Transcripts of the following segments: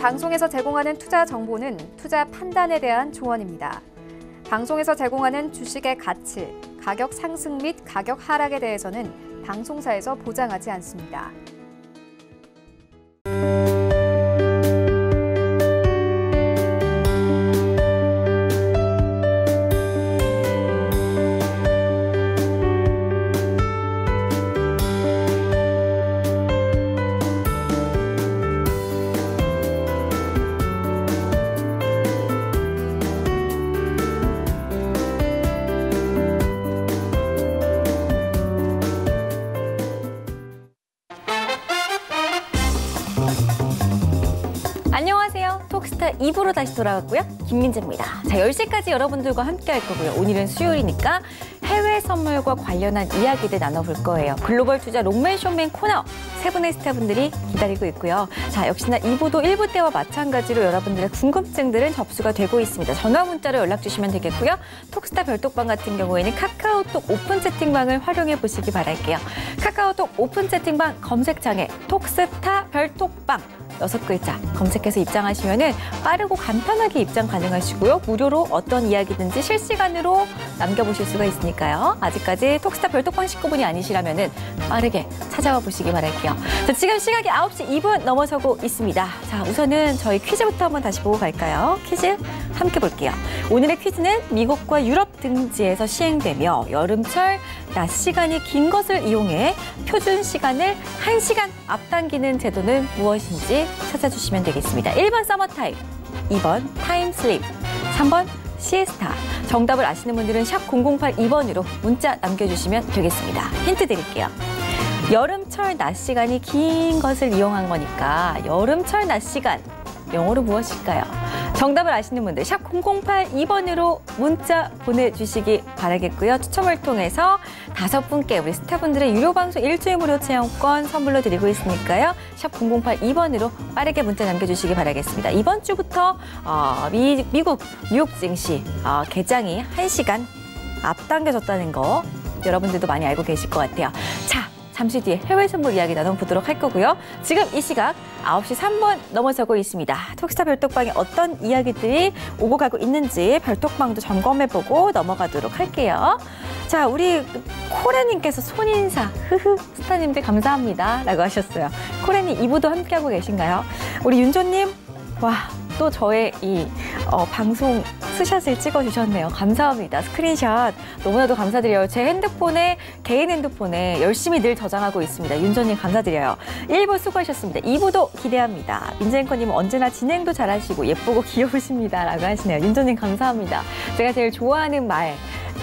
방송에서 제공하는 투자 정보는 투자 판단에 대한 조언입니다. 방송에서 제공하는 주식의 가치, 가격 상승 및 가격 하락에 대해서는 방송사에서 보장하지 않습니다. 안녕하세요. 톡스타 2부로 다시 돌아왔고요. 김민재입니다. 자, 10시까지 여러분들과 함께 할 거고요. 오늘은 수요일이니까 해외 선물과 관련한 이야기들 나눠볼 거예요. 글로벌 투자 롱맨 쇼맨 코너 세 분의 스타분들이 기다리고 있고요. 자, 역시나 2부도 1부 때와 마찬가지로 여러분들의 궁금증들은 접수가 되고 있습니다. 전화 문자로 연락 주시면 되겠고요. 톡스타 별톡방 같은 경우에는 카카오톡 오픈 채팅방을 활용해 보시기 바랄게요. 카카오톡 오픈 채팅방 검색창에 톡스타 별톡방 6글자 검색해서 입장하시면은 빠르고 간편하게 입장 가능하시고요. 무료로 어떤 이야기든지 실시간으로 남겨보실 수가 있으니까요. 아직까지 톡스타 별톡방 식구분이 아니시라면은 빠르게 찾아와 보시기 바랄게요. 자, 지금 시각이 9시 2분 넘어서고 있습니다. 자, 우선은 저희 퀴즈부터 한번 다시 보고 갈까요? 퀴즈 함께 볼게요. 오늘의 퀴즈는 미국과 유럽 등지에서 시행되며 여름철 낮 시간이 긴 것을 이용해 표준 시간을 1시간 앞당기는 제도는 무엇인지 찾아주시면 되겠습니다. 1번 서머타임, 2번 타임슬립, 3번 시에스타. 정답을 아시는 분들은 샵 0082번으로 문자 남겨주시면 되겠습니다. 힌트 드릴게요. 여름철 낮 시간이 긴 것을 이용한 거니까 여름철 낮 시간, 영어로 무엇일까요? 정답을 아시는 분들 샵 0082번으로 문자 보내주시기 바라겠고요. 추첨을 통해서 5분께 우리 스타분들의 유료 방송 일주일 무료 체험권 선물로 드리고 있으니까요. 샵 0082번으로 빠르게 문자 남겨주시기 바라겠습니다. 이번 주부터 미국 뉴욕 증시 개장이 1시간 앞당겨졌다는 거 여러분들도 많이 알고 계실 것 같아요. 자, 잠시 뒤에 해외 선물 이야기 나눠보도록 할 거고요. 지금 이 시각 9시 3분 넘어서고 있습니다. 톡스타 별톡방에 어떤 이야기들이 오고 가고 있는지 별톡방도 점검해보고 넘어가도록 할게요. 자, 우리 코레님께서 손인사, 스타님들 감사합니다 라고 하셨어요. 코레님 2부도 함께하고 계신가요? 우리 윤조님, 와, 또 저의 이 방송 스샷을 찍어주셨네요. 감사합니다. 스크린샷 너무나도 감사드려요. 제 핸드폰에, 개인 핸드폰에 열심히 늘 저장하고 있습니다. 윤조님 감사드려요. 1부 수고하셨습니다. 2부도 기대합니다. 민재앵커님 언제나 진행도 잘하시고 예쁘고 귀여우십니다 라고 하시네요. 윤조님 감사합니다. 제가 제일 좋아하는 말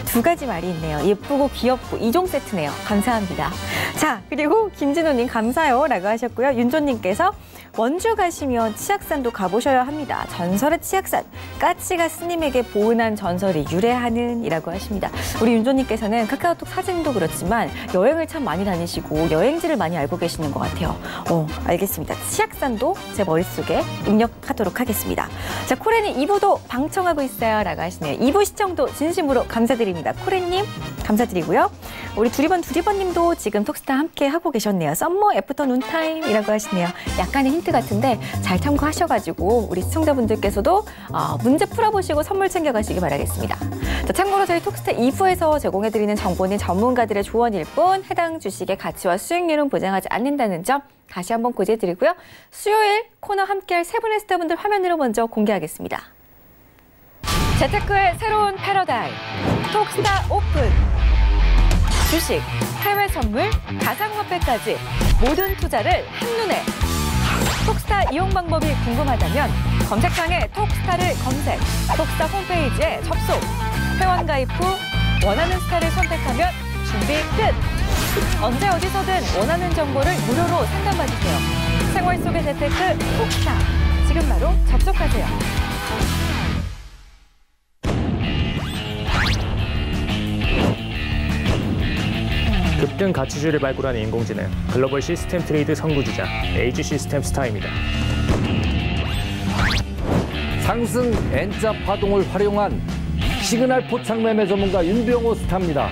2가지 말이 있네요. 예쁘고 귀엽고 2종 세트네요. 감사합니다. 자, 그리고 김진호님 감사요 라고 하셨고요. 윤조님께서 원주 가시면 치악산도 가보셔야 합니다. 전설의 치악산, 까치가 스님에게 보은한 전설이 유래하는 이라고 하십니다. 우리 윤조님께서는 카카오톡 사진도 그렇지만 여행을 참 많이 다니시고 여행지를 많이 알고 계시는 것 같아요. 알겠습니다. 치악산도 제 머릿속에 입력하도록 하겠습니다. 자, 코레님 2부도 방청하고 있어요 라고 하시네요. 2부 시청도 진심으로 감사드립니다. 코레님 감사드리고요. 우리 두리번님도 지금 톡스타 함께 하고 계셨네요. 썸머 애프터 눈타임이라고 하시네요. 약간의 힌트 같은데 잘 참고하셔가지고 우리 시청자분들께서도 문제 풀어보시고 선물 챙겨가시기 바라겠습니다. 자, 참고로 저희 톡스타 2부에서 제공해드리는 정보는 전문가들의 조언일 뿐 해당 주식의 가치와 수익률은 보장하지 않는다는 점 다시 한번 고지해드리고요. 수요일 코너 함께할 세 분의 스타분들 화면으로 먼저 공개하겠습니다. 재테크의 새로운 패러다임, 톡스타 오픈. 주식, 해외 선물, 가상화폐까지 모든 투자를 한눈에. 톡스타 이용 방법이 궁금하다면 검색창에 톡스타를 검색, 톡스타 홈페이지에 접속, 회원 가입 후 원하는 스타를 선택하면 준비 끝! 언제 어디서든 원하는 정보를 무료로 상담받으세요. 생활 속의 재테크 톡스타, 지금 바로 접속하세요. 급등 가치주를 발굴하는 인공지능, 글로벌 시스템 트레이드 선구주자 에이지 시스템 스타입니다. 상승 N자 파동을 활용한 시그널 포착 매매 전문가 윤병호 스타입니다.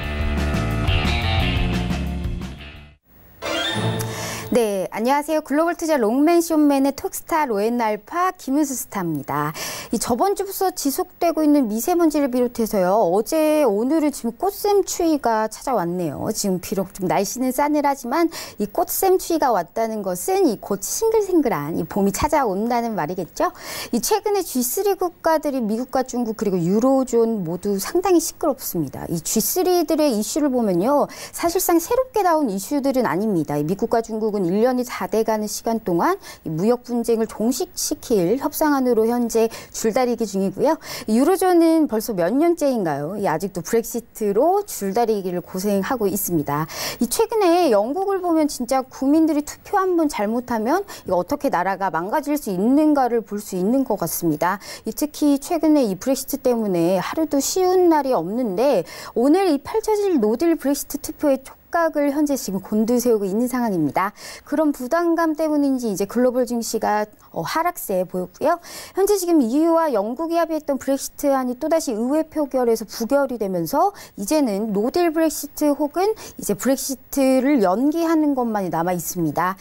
네, 안녕하세요. 글로벌 투자 롱맨 숏맨의 톡스타 로엔알파 김은수 스타입니다. 이 저번 주부터 지속되고 있는 미세먼지를 비롯해서요. 어제 오늘은 지금 꽃샘 추위가 찾아왔네요. 지금 비록 좀 날씨는 싸늘하지만 이 꽃샘 추위가 왔다는 것은 이 곧 싱글싱글한 이 봄이 찾아온다는 말이겠죠. 이 최근에 G3 국가들이 미국과 중국 그리고 유로존 모두 상당히 시끄럽습니다. 이 G3들의 이슈를 보면요. 사실상 새롭게 나온 이슈들은 아닙니다. 미국과 중국은 1년이 다 돼가는 시간 동안 무역 분쟁을 종식시킬 협상안으로 현재 줄다리기 중이고요. 유로존은 벌써 몇 년째인가요? 아직도 브렉시트로 줄다리기를 고생하고 있습니다. 최근에 영국을 보면 진짜 국민들이 투표 한 번 잘못하면 어떻게 나라가 망가질 수 있는가를 볼 수 있는 것 같습니다. 특히 최근에 이 브렉시트 때문에 하루도 쉬운 날이 없는데 오늘 이 펼쳐질 노딜 브렉시트 투표에 각을 현재 지금 곤두세우고 있는 상황입니다. 그런 부담감 때문인지 이제 글로벌 증시가 하락세에 보였고요. 현재 지금 EU와 영국이 합의했던 브렉시트안이 또다시 의회 표결에서 부결이 되면서 이제는 노딜 브렉시트 혹은 이제 브렉시트를 연기하는 것만이 남아 있습니다.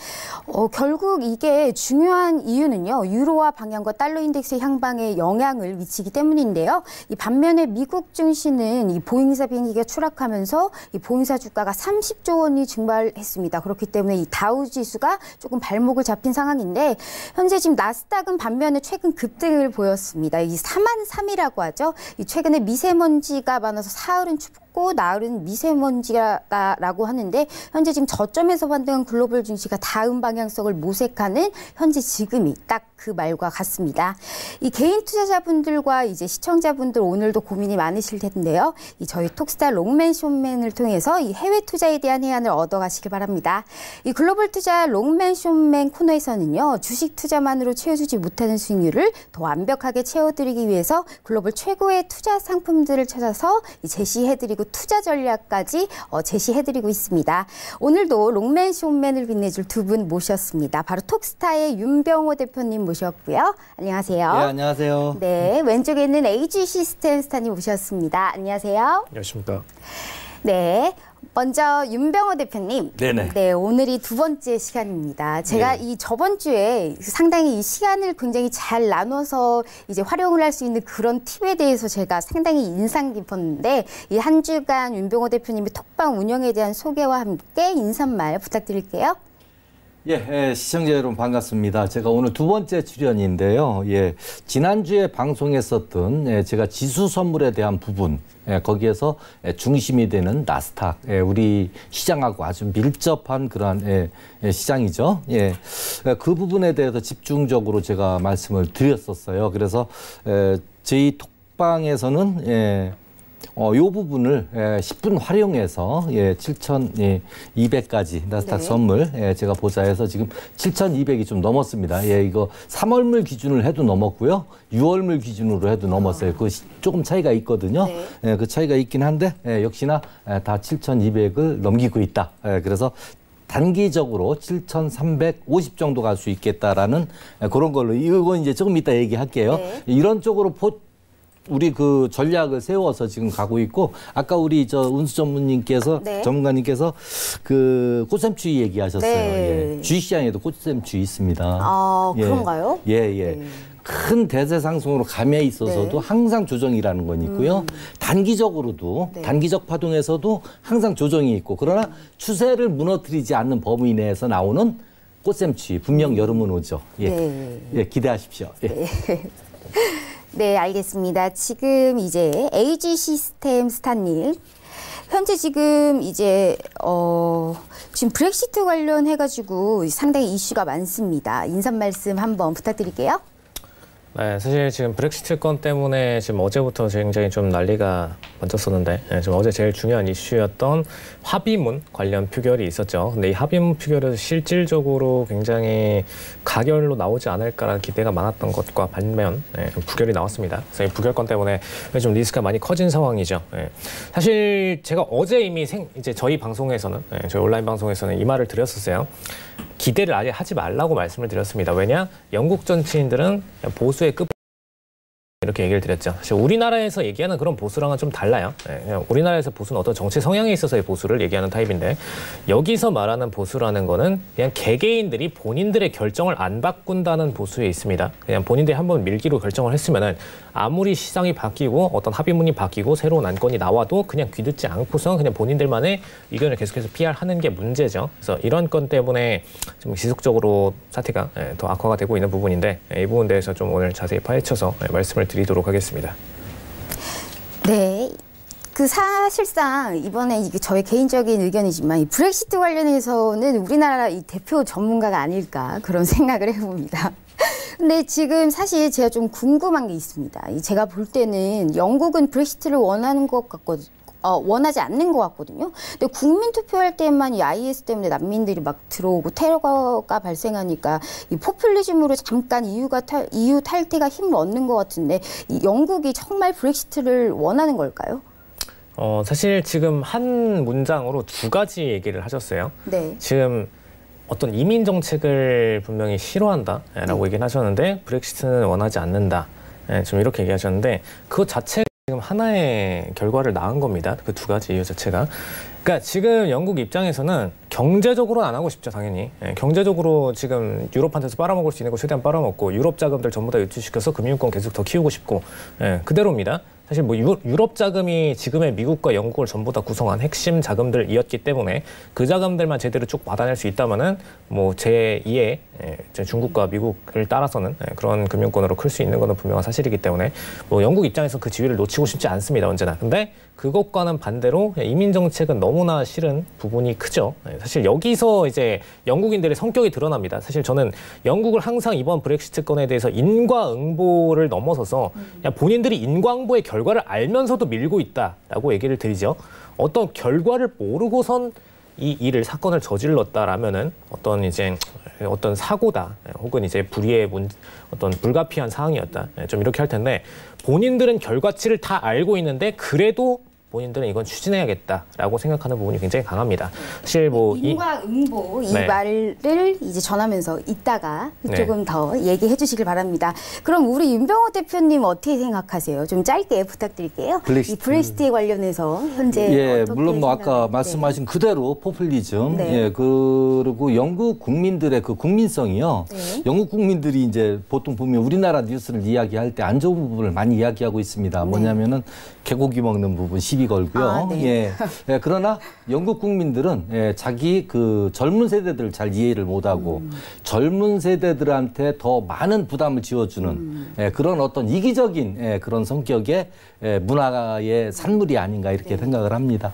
결국 이게 중요한 이유는요. 유로화 방향과 달러 인덱스 향방에 영향을 미치기 때문인데요. 이 반면에 미국 증시는 이 보잉사 비행기가 추락하면서 이 보잉사 주가가 30조 원이 증발했습니다. 그렇기 때문에 이 다우 지수가 조금 발목을 잡힌 상황인데 현재 지금 나스닥은 반면에 최근 급등을 보였습니다. 이 4만3이라고 하죠. 이 최근에 미세먼지가 많아서 사흘은 춥고 나흘은 미세먼지라고 하는데 현재 지금 저점에서 반등한 글로벌 증시가 다음 방향성을 모색하는 현재 지금이 딱 그 말과 같습니다. 이 개인 투자자분들과 이제 시청자분들 오늘도 고민이 많으실 텐데요. 이 저희 톡스타 롱맨 숏맨을 통해서 이 해외 투자에 대한 해안을 얻어가시길 바랍니다. 이 글로벌 투자 롱맨 숏맨 코너에서는요. 주식 투자만으로 채워주지 못하는 수익률을 더 완벽하게 채워드리기 위해서 글로벌 최고의 투자 상품들을 찾아서 제시해드리고 투자 전략까지 제시해드리고 있습니다. 오늘도 롱맨 숏맨을 빛내줄 두 분 모셨습니다. 바로 톡스타의 윤병호 대표님 모셨고요. 안녕하세요. 네, 안녕하세요. 네, 왼쪽에 있는 AG 시스템 스타님 모셨습니다. 안녕하세요. 안녕하십니까. 네. 먼저 윤병호 대표님. 네네. 네, 오늘이 두 번째 시간입니다. 제가 네. 이 저번 주에 상당히 이 시간을 굉장히 잘 나눠서 이제 활용을 할 수 있는 그런 팁에 대해서 제가 상당히 인상 깊었는데 이 한 주간 윤병호 대표님의 톡방 운영에 대한 소개와 함께 인사말 부탁드릴게요. 예, 시청자 여러분 반갑습니다. 제가 오늘 두 번째 출연인데요. 예, 지난주에 방송했었던 제가 지수 선물에 대한 부분, 거기에서 중심이 되는 나스닥, 우리 시장하고 아주 밀접한 그런 시장이죠. 예, 그 부분에 대해서 집중적으로 제가 말씀을 드렸었어요. 그래서 저희 톡방에서는 요 부분을 10분 활용해서 7,200까지 나스닥 선물 제가 보자해서 지금 7,200이 좀 넘었습니다. 이거 3월물 기준을 해도 넘었고요. 6월물 기준으로 해도 넘었어요. 그 조금 차이가 있거든요. 그 차이가 있긴 한데 역시나 다 7,200을 넘기고 있다. 그래서 단기적으로 7,350 정도 갈 수 있겠다라는 그런 걸로 이건 이제 조금 이따 얘기할게요. 네. 이런 쪽으로 우리 그 전략을 세워서 지금 가고 있고 아까 우리 운수 전문님께서 전문가님께서 그 꽃샘추위 얘기하셨어요. 네. 주식시장에도 꽃샘추위 있습니다. 아, 그런가요? 예. 큰 대세 상승으로 감에 있어서도 항상 조정이라는 건 있고요. 단기적으로도 단기적 파동에서도 항상 조정이 있고 그러나 추세를 무너뜨리지 않는 범위 내에서 나오는 꽃샘추위 분명 여름은 오죠. 예, 기대하십시오. 예. 네, 알겠습니다. 지금 이제 AG 시스템 스타님. 현재 지금 이제, 지금 브렉시트 관련해가지고 상당히 이슈가 많습니다. 인사 말씀 한번 부탁드릴게요. 네, 사실 지금 브렉시트 건 때문에 지금 어제부터 굉장히 좀 난리가 먼저 썼는데 지금 어제 제일 중요한 이슈였던 합의문 관련 표결이 있었죠. 근데 이 합의문 표결에서 실질적으로 굉장히 가결로 나오지 않을까라는 기대가 많았던 것과 반면 부결이 나왔습니다. 그래서 이 부결권 때문에 좀 리스크가 많이 커진 상황이죠. 사실 제가 어제 이미 이제 저희 방송에서는 저희 온라인 방송에서는 이 말을 드렸었어요. 기대를 아예 하지 말라고 말씀을 드렸습니다. 왜냐? 영국 정치인들은 보수의 끝 이렇게 얘기를 드렸죠. 사실 우리나라에서 얘기하는 그런 보수랑은 좀 달라요. 그냥 우리나라에서 보수는 어떤 정치 성향에 있어서의 보수를 얘기하는 타입인데 여기서 말하는 보수라는 거는 그냥 개개인들이 본인들의 결정을 안 바꾼다는 보수에 있습니다. 그냥 본인들이 한번 밀기로 결정을 했으면은 아무리 시장이 바뀌고 어떤 합의문이 바뀌고 새로운 안건이 나와도 그냥 귀듣지 않고서 그냥 본인들만의 의견을 계속해서 PR하는 게 문제죠. 그래서 이런 건 때문에 좀 지속적으로 사태가 더 악화가 되고 있는 부분인데 이 부분에 대해서 좀 오늘 자세히 파헤쳐서 말씀을 드리도록 하겠습니다. 네. 사실상 이번에 이게 저의 개인적인 의견이지만 이 브렉시트 관련해서는 우리나라 이 대표 전문가가 아닐까 그런 생각을 해봅니다. 근데 지금 사실 제가 좀 궁금한 게 있습니다. 제가 볼 때는 영국은 브렉시트를 원하는 것 같거든요. 원하지 않는 것 같거든요. 근데 국민 투표할 때만 이 IS 때문에 난민들이 막 들어오고 테러가 발생하니까 이 포퓰리즘으로 잠깐 EU 탈퇴가 힘을 얻는 것 같은데 이 영국이 정말 브렉시트를 원하는 걸까요? 사실 지금 한 문장으로 두 가지 얘기를 하셨어요. 네. 지금 어떤 이민 정책을 분명히 싫어한다라고 얘기를 하셨는데 브렉시트는 원하지 않는다. 좀 이렇게 얘기하셨는데 그것 자체가 지금 하나의 결과를 낳은 겁니다. 그 두 가지 이유 자체가. 그러니까 지금 영국 입장에서는 경제적으로는 안 하고 싶죠, 당연히. 경제적으로 지금 유럽한테서 빨아먹을 수 있는 거 최대한 빨아먹고 유럽 자금들 전부 다 유치시켜서 금융권 계속 더 키우고 싶고 그대로입니다. 사실 뭐 유럽 자금이 지금의 미국과 영국을 전부 다 구성한 핵심 자금들이었기 때문에 그 자금들만 제대로 쭉 받아낼 수 있다면은 뭐 제2의 중국과 미국을 따라서는 그런 금융권으로 클 수 있는 것은 분명한 사실이기 때문에 뭐 영국 입장에서 그 지위를 놓치고 싶지 않습니다, 언제나. 근데 그것과는 반대로 이민 정책은 너무나 싫은 부분이 크죠. 사실 여기서 이제 영국인들의 성격이 드러납니다. 사실 저는 영국을 항상 이번 브렉시트 건에 대해서 인과응보를 넘어서서 그냥 본인들이 인과응보의 결과를 알면서도 밀고 있다라고 얘기를 드리죠. 어떤 결과를 모르고선 이 사건을 저질렀다라면은 어떤 사고다 혹은 이제 불의의 어떤 불가피한 사항이었다 좀 이렇게 할 텐데 본인들은 결과치를 다 알고 있는데 그래도 본인들은 이건 추진해야겠다라고 생각하는 부분이 굉장히 강합니다. 사실 뭐 인과응보 이 말을 이제 전하면서 이따가 조금 더 얘기해 주시길 바랍니다. 그럼 우리 윤병호 대표님 어떻게 생각하세요? 좀 짧게 부탁드릴게요. 이 브렉시트에 관련해서 현재 물론 뭐 아까 말씀하신 그대로 포퓰리즘, 그리고 영국 국민들의 그 국민성이요. 영국 국민들이 이제 보통 보면 우리나라 뉴스를 이야기할 때 안 좋은 부분을 많이 이야기하고 있습니다. 뭐냐면은 개고기 먹는 부분 시비 걸고요. 그러나 영국 국민들은 자기 그 젊은 세대들을 잘 이해를 못하고 젊은 세대들한테 더 많은 부담을 지어주는 그런 어떤 이기적인 그런 성격의 문화의 산물이 아닌가 이렇게 생각을 합니다.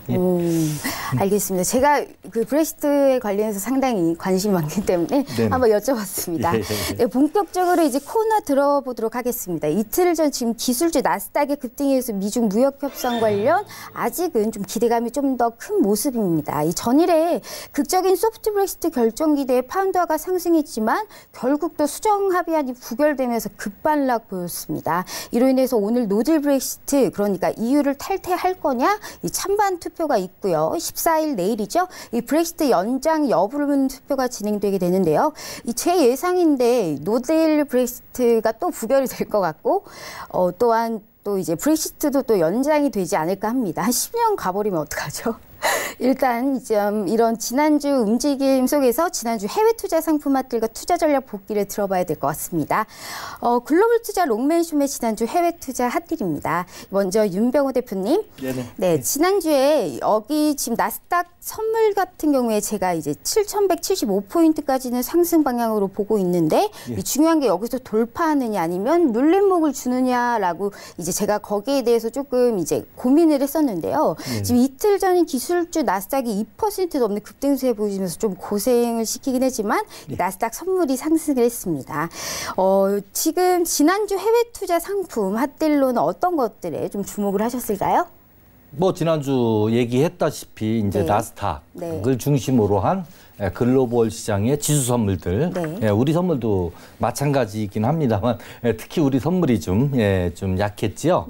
알겠습니다. 제가 그 브렉시트에 관련해서 상당히 관심이 많기 때문에 한번 여쭤봤습니다. 본격적으로 이제 코너 들어보도록 하겠습니다. 이틀 전 지금 기술주 나스닥의 급등에 의해서 미중 무역 협상 관련 아직은 좀 기대감이 좀 더 큰 모습입니다. 이 전일에 극적인 소프트 브렉시트 결정 기대에 파운드화가 상승했지만 결국 또 수정 합의안이 부결되면서 급반락 보였습니다. 이로 인해서 오늘 노딜 브렉시트 그러니까 EU를 탈퇴할 거냐 이 찬반 투표가 있고요. 14일 내일이죠. 이 브렉시트 연장 여부를 묻는 투표가 진행되게 되는데요. 이 제 예상인데 노딜 브렉시트가 또 부결이 될 것 같고 또한 또 이제 브렉시트도 또 연장이 되지 않을까 합니다. 한 10년 가버리면 어떡하죠? 일단 이런 지난주 움직임 속에서 지난주 해외 투자 상품화들과 투자 전략 복귀를 들어봐야 될 것 같습니다. 글로벌 투자 롱맨쇼의 지난주 해외 투자 핫딜입니다. 먼저 윤병호 대표님. 네, 지난주에 여기 지금 나스닥 선물 같은 경우에 제가 이제 7,175포인트까지는 상승 방향으로 보고 있는데 이 중요한 게 여기서 돌파하느냐 아니면 눌림목을 주느냐라고 이제 제가 거기에 대해서 조금 이제 고민을 했었는데요. 지금 이틀 전인 기술주 나스닥이 2% 넘는 급등세에 보이면서 좀 고생을 시키긴 했지만 나스닥 선물이 상승을 했습니다. 지금 지난주 해외 투자 상품 핫딜로는 어떤 것들에 좀 주목을 하셨을까요? 뭐 지난주 얘기했다시피 이제 나스닥을 중심으로 한 글로벌 시장의 지수 선물들, 우리 선물도 마찬가지이긴 합니다만 특히 우리 선물이 좀 약했지요.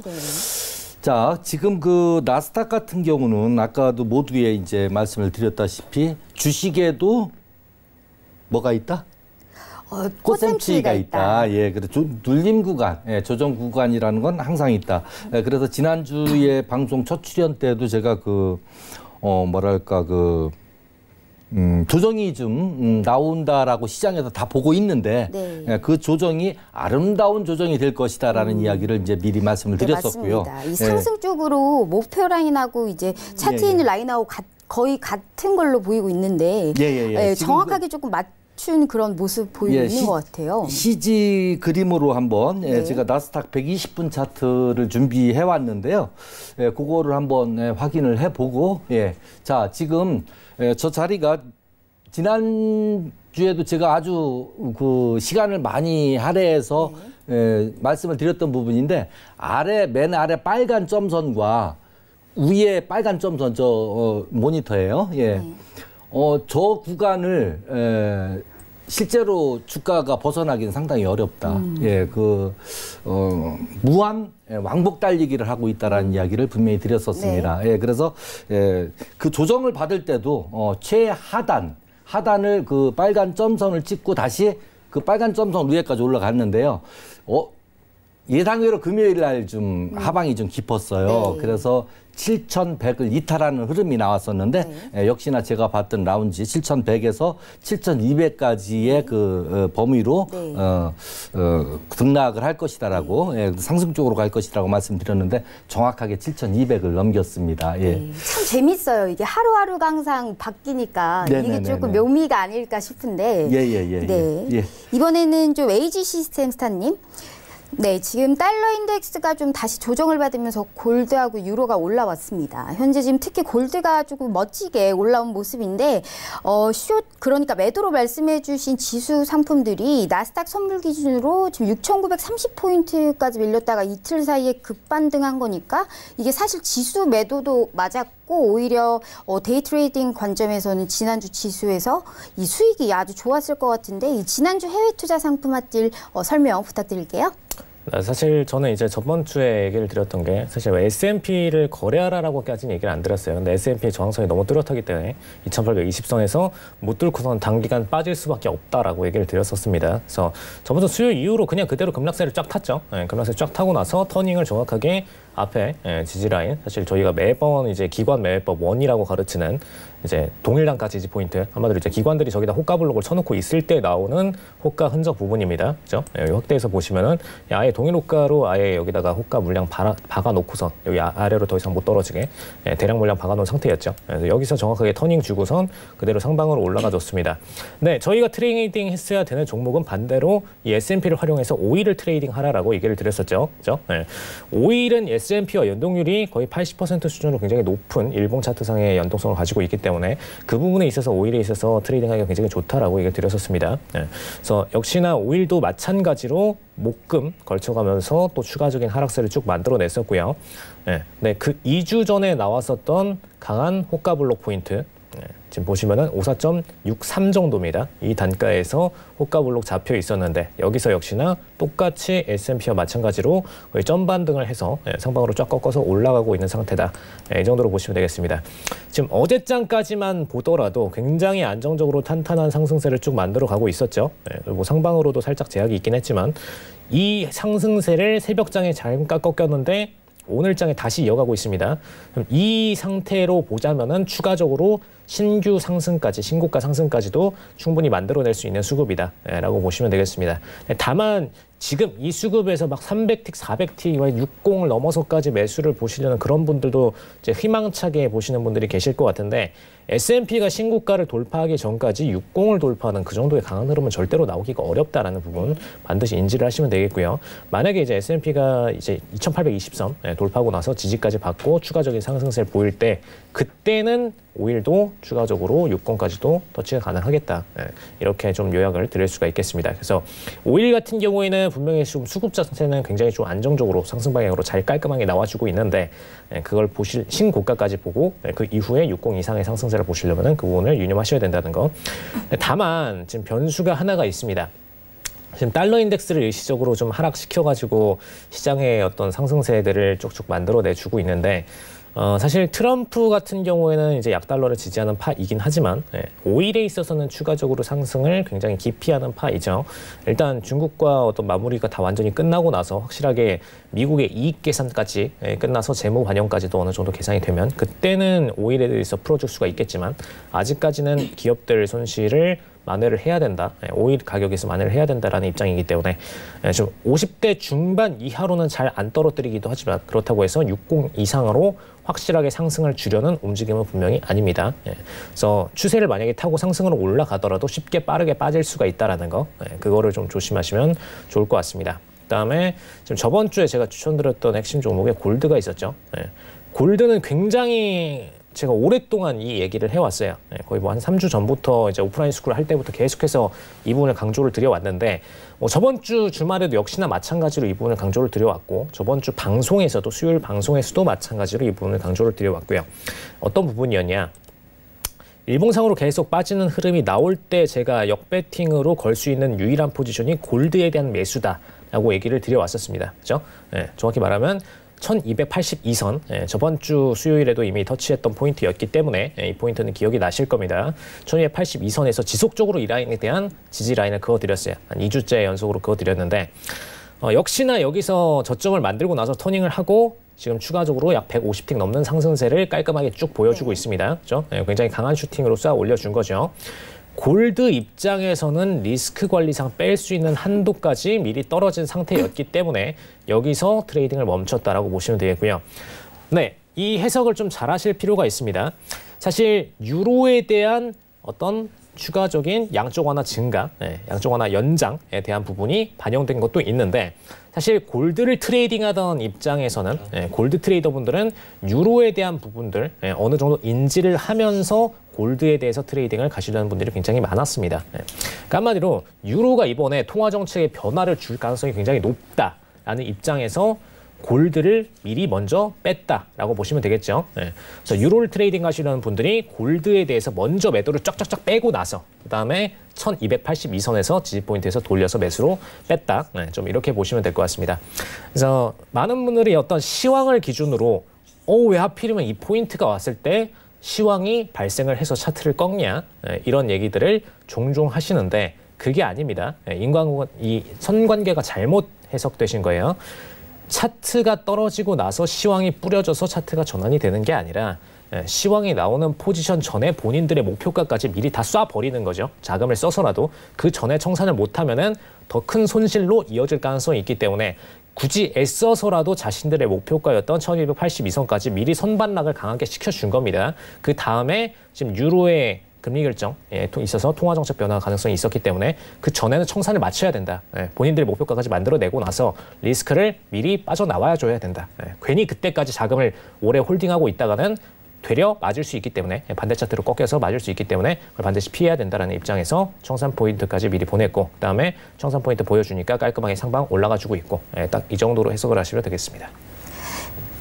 자, 지금 그 나스닥 같은 경우는 아까도 모두에 이제 말씀을 드렸다시피 주식에도 뭐가 있다? 꽃샘추위가 있다. 예, 그래서 눌림 구간, 조정 구간이라는 건 항상 있다. 그래서 지난주에 방송 첫 출연 때도 제가 조정이 좀 나온다라고 시장에서 다 보고 있는데 네. 그 조정이 아름다운 조정이 될 것이다라는 이야기를 이제 미리 말씀을 드렸었고요. 맞습니다. 이 상승 쪽으로 목표 라인하고 이제 차트에 있는 라인하고 거의 같은 걸로 보이고 있는데 정확하게 조금 맞춘 그런 모습 보이고 있는 것 같아요. CG 그림으로 한번 네. 제가 나스닥 120분 차트를 준비해 왔는데요. 그거를 한번 확인을 해보고 자 지금 저 자리가 지난주에도 제가 아주 그 시간을 많이 할애해서 말씀을 드렸던 부분인데 맨 아래 빨간 점선과 위에 빨간 점선 모니터예요. 저 구간을 실제로 주가가 벗어나기는 상당히 어렵다. 무한 왕복 달리기를 하고 있다라는 이야기를 분명히 드렸었습니다. 네. 그래서 그 조정을 받을 때도 하단을 그 빨간 점선을 찍고 다시 그 빨간 점선 위에까지 올라갔는데요. 예상외로 금요일 날 좀 하방이 좀 깊었어요. 네. 그래서 7,100을 이탈하는 흐름이 나왔었는데 역시나 제가 봤던 라운지 7,100에서 7,200까지의 그 범위로 등락을 할 것이다라고 상승 쪽으로 갈 것이라고 말씀드렸는데 정확하게 7,200을 넘겼습니다. 참 재밌어요. 이게 하루하루 항상 바뀌니까 이게 조금 묘미가 아닐까 싶은데 이번에는 좀 AG 시스템 스타님. 네, 지금 달러 인덱스가 좀 다시 조정을 받으면서 골드하고 유로가 올라왔습니다. 현재 지금 특히 골드가 조금 멋지게 올라온 모습인데 그러니까 매도로 말씀해 주신 지수 상품들이 나스닥 선물 기준으로 지금 6,930포인트까지 밀렸다가 이틀 사이에 급반등한 거니까 이게 사실 지수 매도도 맞았고 오히려 데이 트레이딩 관점에서는 지난주 지수에서 이 수익이 아주 좋았을 것 같은데 이 지난주 해외 투자 상품 핫딜 설명 부탁드릴게요. 사실 저는 이제 저번 주에 얘기를 드렸던 게 사실 S&P를 거래하라라고까지는 얘기를 안 드렸어요. 근데 S&P의 저항선이 너무 뚜렷하기 때문에 2820선에서 못 뚫고선 단기간 빠질 수밖에 없다라고 얘기를 드렸었습니다. 그래서 저번 주 수요일 이후로 그냥 그대로 급락세를 쫙 탔죠. 급락세 쫙 타고 나서 터닝을 정확하게 앞에 지지라인, 사실 저희가 매번 이제 기관 매매법 1이라고 가르치는 이제 동일단가 지지 포인트, 한마디로 이제 기관들이 저기다 호가 블록을 쳐놓고 있을 때 나오는 호가 흔적 부분입니다. 그죠? 여기 확대해서 보시면은 아예 동일 호가로 아예 여기다가 호가 물량 박아놓고선 여기 아래로 더 이상 못 떨어지게 대량 물량 박아놓은 상태였죠. 그래서 여기서 정확하게 터닝 주고선 그대로 상방으로 올라가줬습니다. 네, 저희가 트레이딩 했어야 되는 종목은 반대로 이 S&P를 활용해서 오일을 트레이딩 하라라고 얘기를 드렸었죠. 그죠? 오일은 S&P와 연동률이 거의 80% 수준으로 굉장히 높은 일봉 차트상의 연동성을 가지고 있기 때문에 그 부분에 있어서 오일에 있어서 트레이딩하기가 굉장히 좋다라고 얘기를 드렸었습니다. 그래서 역시나 오일도 마찬가지로 목금 걸쳐가면서 또 추가적인 하락세를 쭉 만들어냈었고요. 그 2주 전에 나왔었던 강한 호가 블록 포인트, 지금 보시면은 54.63 정도입니다. 이 단가에서 호가 블록 잡혀 있었는데 여기서 역시나 똑같이 S&P와 마찬가지로 거의 점 반등을 해서 상방으로 쫙 꺾어서 올라가고 있는 상태다. 이 정도로 보시면 되겠습니다. 지금 어제장까지만 보더라도 굉장히 안정적으로 탄탄한 상승세를 쭉 만들어 가고 있었죠. 그리고 상방으로도 살짝 제약이 있긴 했지만 이 상승세를 새벽장에 잠깐 꺾였는데 오늘장에 다시 이어가고 있습니다. 그럼 이 상태로 보자면은 추가적으로 신규 상승까지, 신고가 상승까지도 충분히 만들어낼 수 있는 수급이다라고 보시면 되겠습니다. 다만 지금 이 수급에서 막 300틱, 400틱, 60을 넘어서까지 매수를 보시려는 그런 분들도 이제 희망차게 보시는 분들이 계실 것 같은데 S&P가 신고가를 돌파하기 전까지 60을 돌파하는 그 정도의 강한 흐름은 절대로 나오기가 어렵다라는 부분 반드시 인지를 하시면 되겠고요. 만약에 이제 S&P가 이제 2820선 돌파하고 나서 지지까지 받고 추가적인 상승세를 보일 때 그때는 오일도 추가적으로 60까지도 터치가 가능하겠다. 이렇게 좀 요약을 드릴 수가 있겠습니다. 그래서 오일 같은 경우에는 분명히 지금 수급 자체는 굉장히 좀 안정적으로 상승 방향으로 잘 깔끔하게 나와주고 있는데 그걸 보실 신고가까지 보고 그 이후에 60 이상의 상승세를 보시려면 그 부분을 유념하셔야 된다는 거. 다만 지금 변수가 하나가 있습니다. 지금 달러 인덱스를 일시적으로 좀 하락시켜가지고 시장의 어떤 상승세들을 쭉쭉 만들어내주고 있는데 사실 트럼프 같은 경우에는 이제 약달러를 지지하는 파이긴 하지만 오일에 있어서는 추가적으로 상승을 굉장히 기피하는 파이죠. 일단 중국과 어떤 마무리가 다 완전히 끝나고 나서 확실하게 미국의 이익 계산까지 끝나서 재무 반영까지도 어느 정도 계산이 되면 그때는 오일에 대해서 풀어줄 수가 있겠지만 아직까지는 기업들 손실을 만회를 해야 된다. 오일 가격에서 만회를 해야 된다라는 입장이기 때문에 좀 50대 중반 이하로는 잘 안 떨어뜨리기도 하지만 그렇다고 해서 60 이상으로 확실하게 상승을 주려는 움직임은 분명히 아닙니다. 그래서 추세를 만약에 타고 상승으로 올라가더라도 쉽게 빠르게 빠질 수가 있다라는 거, 그거를 좀 조심하시면 좋을 것 같습니다. 그다음에 지금 저번 주에 제가 추천드렸던 핵심 종목에 골드가 있었죠. 골드는 굉장히 제가 오랫동안 이 얘기를 해왔어요. 거의 뭐 한 3주 전부터 이제 오프라인 스쿨 할 때부터 계속해서 이 부분을 강조를 드려왔는데 저번 주 주말에도 역시나 마찬가지로 이 부분을 강조를 드려왔고 저번 주 방송에서도 수요일 방송에서도 마찬가지로 이 부분을 강조를 드려왔고요. 어떤 부분이었냐? 일봉상으로 계속 빠지는 흐름이 나올 때 제가 역배팅으로 걸 수 있는 유일한 포지션이 골드에 대한 매수다라고 얘기를 드려왔었습니다. 그죠? 정확히 말하면 1282선, 저번 주 수요일에도 이미 터치했던 포인트였기 때문에 이 포인트는 기억이 나실 겁니다. 1282선에서 지속적으로 이 라인에 대한 지지 라인을 그어드렸어요. 한 2주째 연속으로 그어드렸는데 역시나 여기서 저점을 만들고 나서 터닝을 하고 지금 추가적으로 약 150틱 넘는 상승세를 깔끔하게 쭉 보여주고 있습니다. 그렇죠? 굉장히 강한 슈팅으로 쌓아 올려준 거죠. 골드 입장에서는 리스크 관리상 뺄 수 있는 한도까지 미리 떨어진 상태였기 때문에 여기서 트레이딩을 멈췄다라고 보시면 되겠고요. 네, 이 해석을 좀 잘 하실 필요가 있습니다. 사실 유로에 대한 어떤 추가적인 양적 완화 증가, 양적 완화 연장에 대한 부분이 반영된 것도 있는데 사실 골드를 트레이딩하던 입장에서는 골드 트레이더분들은 유로에 대한 부분들 어느 정도 인지를 하면서 골드에 대해서 트레이딩을 가시려는 분들이 굉장히 많았습니다. 그러니까 한마디로 유로가 이번에 통화 정책의 변화를 줄 가능성이 굉장히 높다라는 입장에서 골드를 미리 먼저 뺐다라고 보시면 되겠죠. 그래서 유로를 트레이딩 하시려는 분들이 골드에 대해서 먼저 매도를 쫙쫙쫙 빼고 나서 그다음에 1282선에서 지지포인트에서 돌려서 매수로 뺐다. 좀 이렇게 보시면 될 것 같습니다. 그래서 많은 분들이 어떤 시황을 기준으로 왜 하필이면 이 포인트가 왔을 때 시황이 발생을 해서 차트를 꺾냐 이런 얘기들을 종종 하시는데 그게 아닙니다. 이 선관계가 잘못 해석되신 거예요. 차트가 떨어지고 나서 시황이 뿌려져서 차트가 전환이 되는 게 아니라 시황이 나오는 포지션 전에 본인들의 목표가까지 미리 다 쏴버리는 거죠. 자금을 써서라도 그 전에 청산을 못하면은 더 큰 손실로 이어질 가능성이 있기 때문에 굳이 애써서라도 자신들의 목표가였던 1282선까지 미리 선반락을 강하게 시켜준 겁니다. 그 다음에 지금 유로의 금리 결정에 있어서 통화정책 변화 가능성이 있었기 때문에 그 전에는 청산을 마쳐야 된다. 본인들의 목표가까지 만들어내고 나서 리스크를 미리 빠져나와야 줘야 된다. 괜히 그때까지 자금을 오래 홀딩하고 있다가는 되려 맞을 수 있기 때문에 반대 차트로 꺾여서 맞을 수 있기 때문에 그걸 반드시 피해야 된다는 입장에서 청산 포인트까지 미리 보냈고 그다음에 청산 포인트 보여주니까 깔끔하게 상방 올라가주고 있고 딱 이 정도로 해석을 하시면 되겠습니다.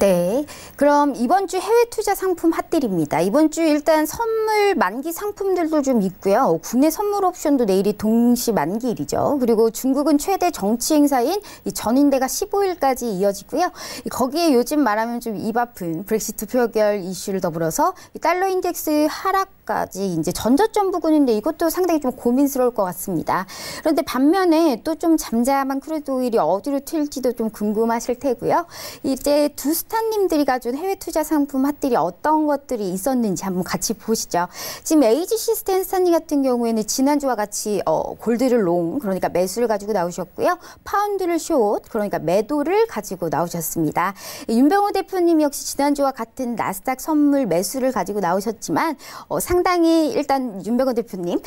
네, 그럼 이번 주 해외 투자 상품 핫딜입니다. 이번 주 일단 선물 만기 상품들도 좀 있고요. 국내 선물 옵션도 내일이 동시 만기일이죠. 그리고 중국은 최대 정치 행사인 이 전인대가 15일까지 이어지고요. 거기에 요즘 말하면 좀 입 아픈 브렉시트 표결 이슈를 더불어서 이 달러 인덱스 하락까지 이제 전저점 부근인데 이것도 상당히 좀 고민스러울 것 같습니다. 그런데 반면에 또 좀 잠잠한 크루드 오일이 어디로 튈지도 좀 궁금하실 테고요. 이제 두 스타님들이 가져온 해외 투자 상품 핫딜이 어떤 것들이 있었는지 한번 같이 보시죠. 지금 AGC 스탠스타님 같은 경우에는 지난주와 같이 골드를 롱, 그러니까 매수를 가지고 나오셨고요. 파운드를 숏, 그러니까 매도를 가지고 나오셨습니다. 윤병호 대표님 역시 지난주와 같은 나스닥 선물 매수를 가지고 나오셨지만 상당히 일단 윤병호 대표님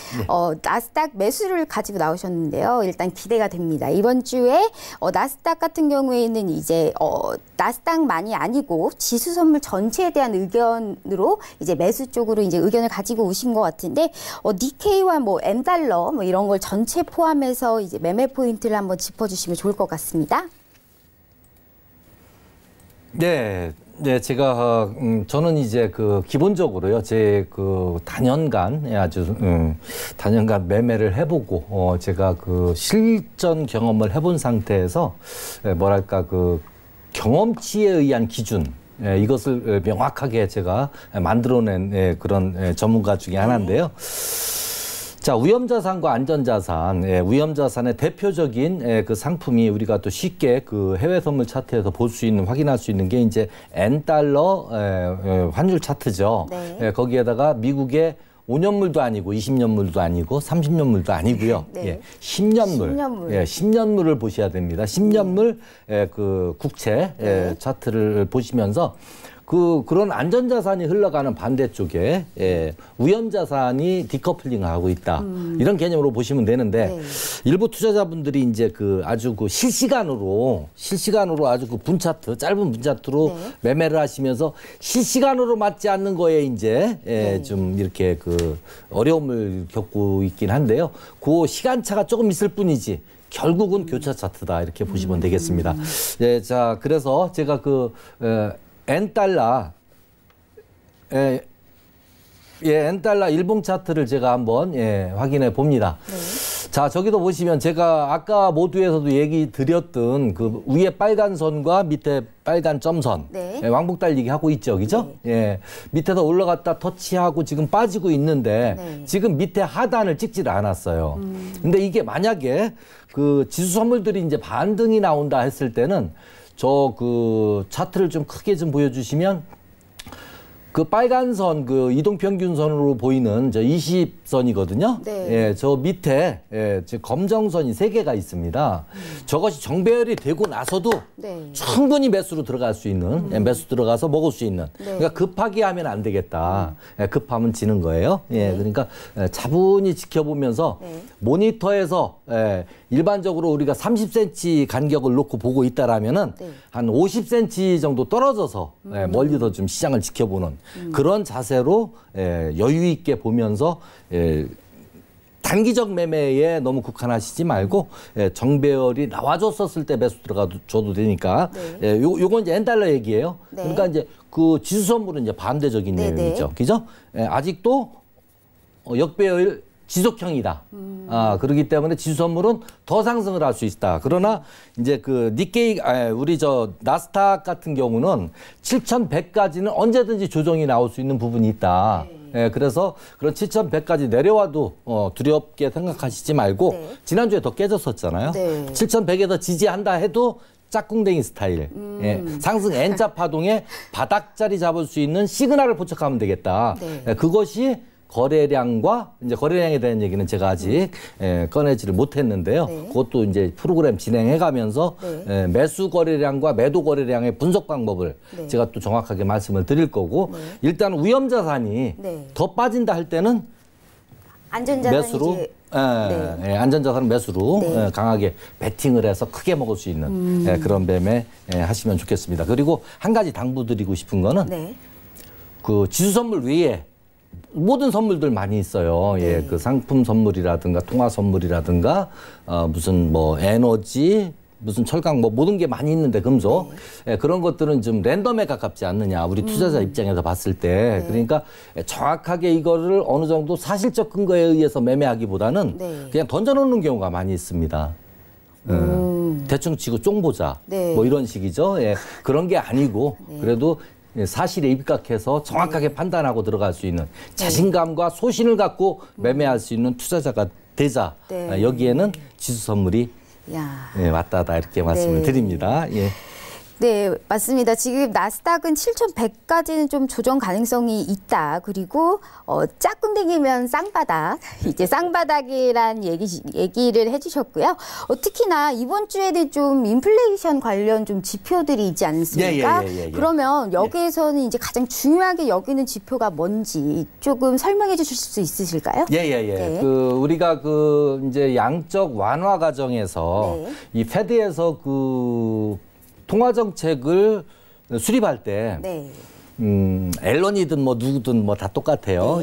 나스닥 매수를 가지고 나오셨는데요. 일단 기대가 됩니다. 이번 주에 나스닥 같은 경우에는 이제 나스닥만이 아니고 지수 선물 전체에 대한 의견으로 이제 매수 쪽으로 이제 의견을 가지고 오신 것 같은데 니케이와 뭐 M달러 뭐 이런 걸 전체 포함해서 이제 매매 포인트를 한번 짚어주시면 좋을 것 같습니다. 네, 제가 저는 이제 그 기본적으로요, 제 그 단연간 아주 단연간 매매를 해보고 제가 그 실전 경험을 해본 상태에서 뭐랄까 그 경험치에 의한 기준 이것을 명확하게 제가 만들어낸 그런 전문가 중에 하나인데요. 자, 위험자산과 안전자산, 위험자산의 대표적인 그 상품이 우리가 또 쉽게 그 해외 선물 차트에서 볼 수 있는, 확인할 수 있는 게 이제 N달러 환율 차트죠. 네. 거기에다가 미국의 5년물도 아니고 20년물도 아니고 30년물도 아니고요. 네. 10년물. 10년물. 10년물을 보셔야 됩니다. 10년물 그 국채 차트를 보시면서 그런 안전자산이 흘러가는 반대쪽에 위험자산이 디커플링을 하고 있다. 이런 개념으로 보시면 되는데 일부 투자자분들이 이제 아주 실시간으로 아주 분 차트, 짧은 분 차트로 매매를 하시면서 실시간으로 맞지 않는 거에 이제 좀 이렇게 어려움을 겪고 있긴 한데요. 그 시간차가 조금 있을 뿐이지 결국은 교차 차트다 이렇게 보시면 되겠습니다. 자, 그래서 제가 N달러, N달러 일봉 차트를 제가 한번 확인해 봅니다. 자, 저기도 보시면 제가 아까 모두에서도 얘기 드렸던 그 위에 빨간 선과 밑에 빨간 점선 왕복 달리기 하고 있죠, 그죠? 밑에서 올라갔다 터치하고 지금 빠지고 있는데 지금 밑에 하단을 찍지를 않았어요. 근데 이게 만약에 지수 선물들이 이제 반등이 나온다 했을 때는 차트를 좀 크게 좀 보여주시면 빨간 선, 이동평균선으로 보이는 20선이거든요. 저 밑에 검정선이 3개가 있습니다. 저것이 정배열이 되고 나서도 충분히 매수로 들어갈 수 있는, 매수 들어가서 먹을 수 있는. 그러니까 급하게 하면 안 되겠다. 급하면 지는 거예요. 그러니까 차분히 지켜보면서 모니터에서 일반적으로 우리가 30cm 간격을 놓고 보고 있다라면은 한 50cm 정도 떨어져서 멀리서 좀 시장을 지켜보는 그런 자세로 여유 있게 보면서 단기적 매매에 너무 국한하시지 말고 정배열이 나와줬었을 때 매수 들어가줘도 되니까 요건 이제 N달러 얘기예요. 그러니까 이제 지수 선물은 이제 반대적인 내용이죠. 그죠? 아직도 역배열 지속형이다. 그렇기 때문에 지수 선물은 더 상승을 할 수 있다. 그러나 이제 니케이, 우리 나스닥 같은 경우는 7,100까지는 언제든지 조정이 나올 수 있는 부분이 있다. 그래서 그런 7,100까지 내려와도 두렵게 생각하시지 말고 지난주에 더 깨졌었잖아요. 7,100에서 지지한다 해도 짝꿍댕이 스타일. 상승 N자 파동에 바닥자리 잡을 수 있는 시그널을 포착하면 되겠다. 그것이 거래량과 이제 거래량에 대한 얘기는 제가 아직 꺼내지를 못했는데요. 그것도 이제 프로그램 진행해가면서 매수 거래량과 매도 거래량의 분석 방법을 제가 또 정확하게 말씀을 드릴 거고 일단 위험자산이 더 빠진다 할 때는 매수로 안전자산 매수로 강하게 베팅을 해서 크게 먹을 수 있는 그런 매매 하시면 좋겠습니다. 그리고 한 가지 당부드리고 싶은 거는 지수 선물 외에 모든 선물들 많이 있어요. 상품 선물이라든가 통화 선물이라든가 무슨 에너지, 무슨 철강 모든 게 많이 있는데 금속 그런 것들은 좀 랜덤에 가깝지 않느냐 우리 투자자 입장에서 봤을 때 그러니까 정확하게 이거를 어느 정도 사실적 근거에 의해서 매매하기보다는 그냥 던져놓는 경우가 많이 있습니다. 대충 치고 쫑 보자 뭐 이런 식이죠. 그런 게 아니고 그래도 사실에 입각해서 정확하게 판단하고 들어갈 수 있는 자신감과 소신을 갖고 매매할 수 있는 투자자가 되자. 여기에는 지수 선물이 맞다다 이렇게 말씀을 드립니다. 네, 맞습니다. 지금 나스닥은 7,100까지는 좀 조정 가능성이 있다. 그리고 짝꿍댕이면 쌍바닥, 이제 쌍바닥이란 얘기를 해주셨고요. 특히나 이번 주에는 좀 인플레이션 관련 좀 지표들이 있지 않습니까? 그러면 여기에서는 이제 가장 중요하게 여기는 지표가 뭔지 조금 설명해 주실 수 있으실까요? 우리가 이제 양적 완화 과정에서 이 페드에서 통화 정책을 수립할 때 앨런이든 누구든 다 똑같아요.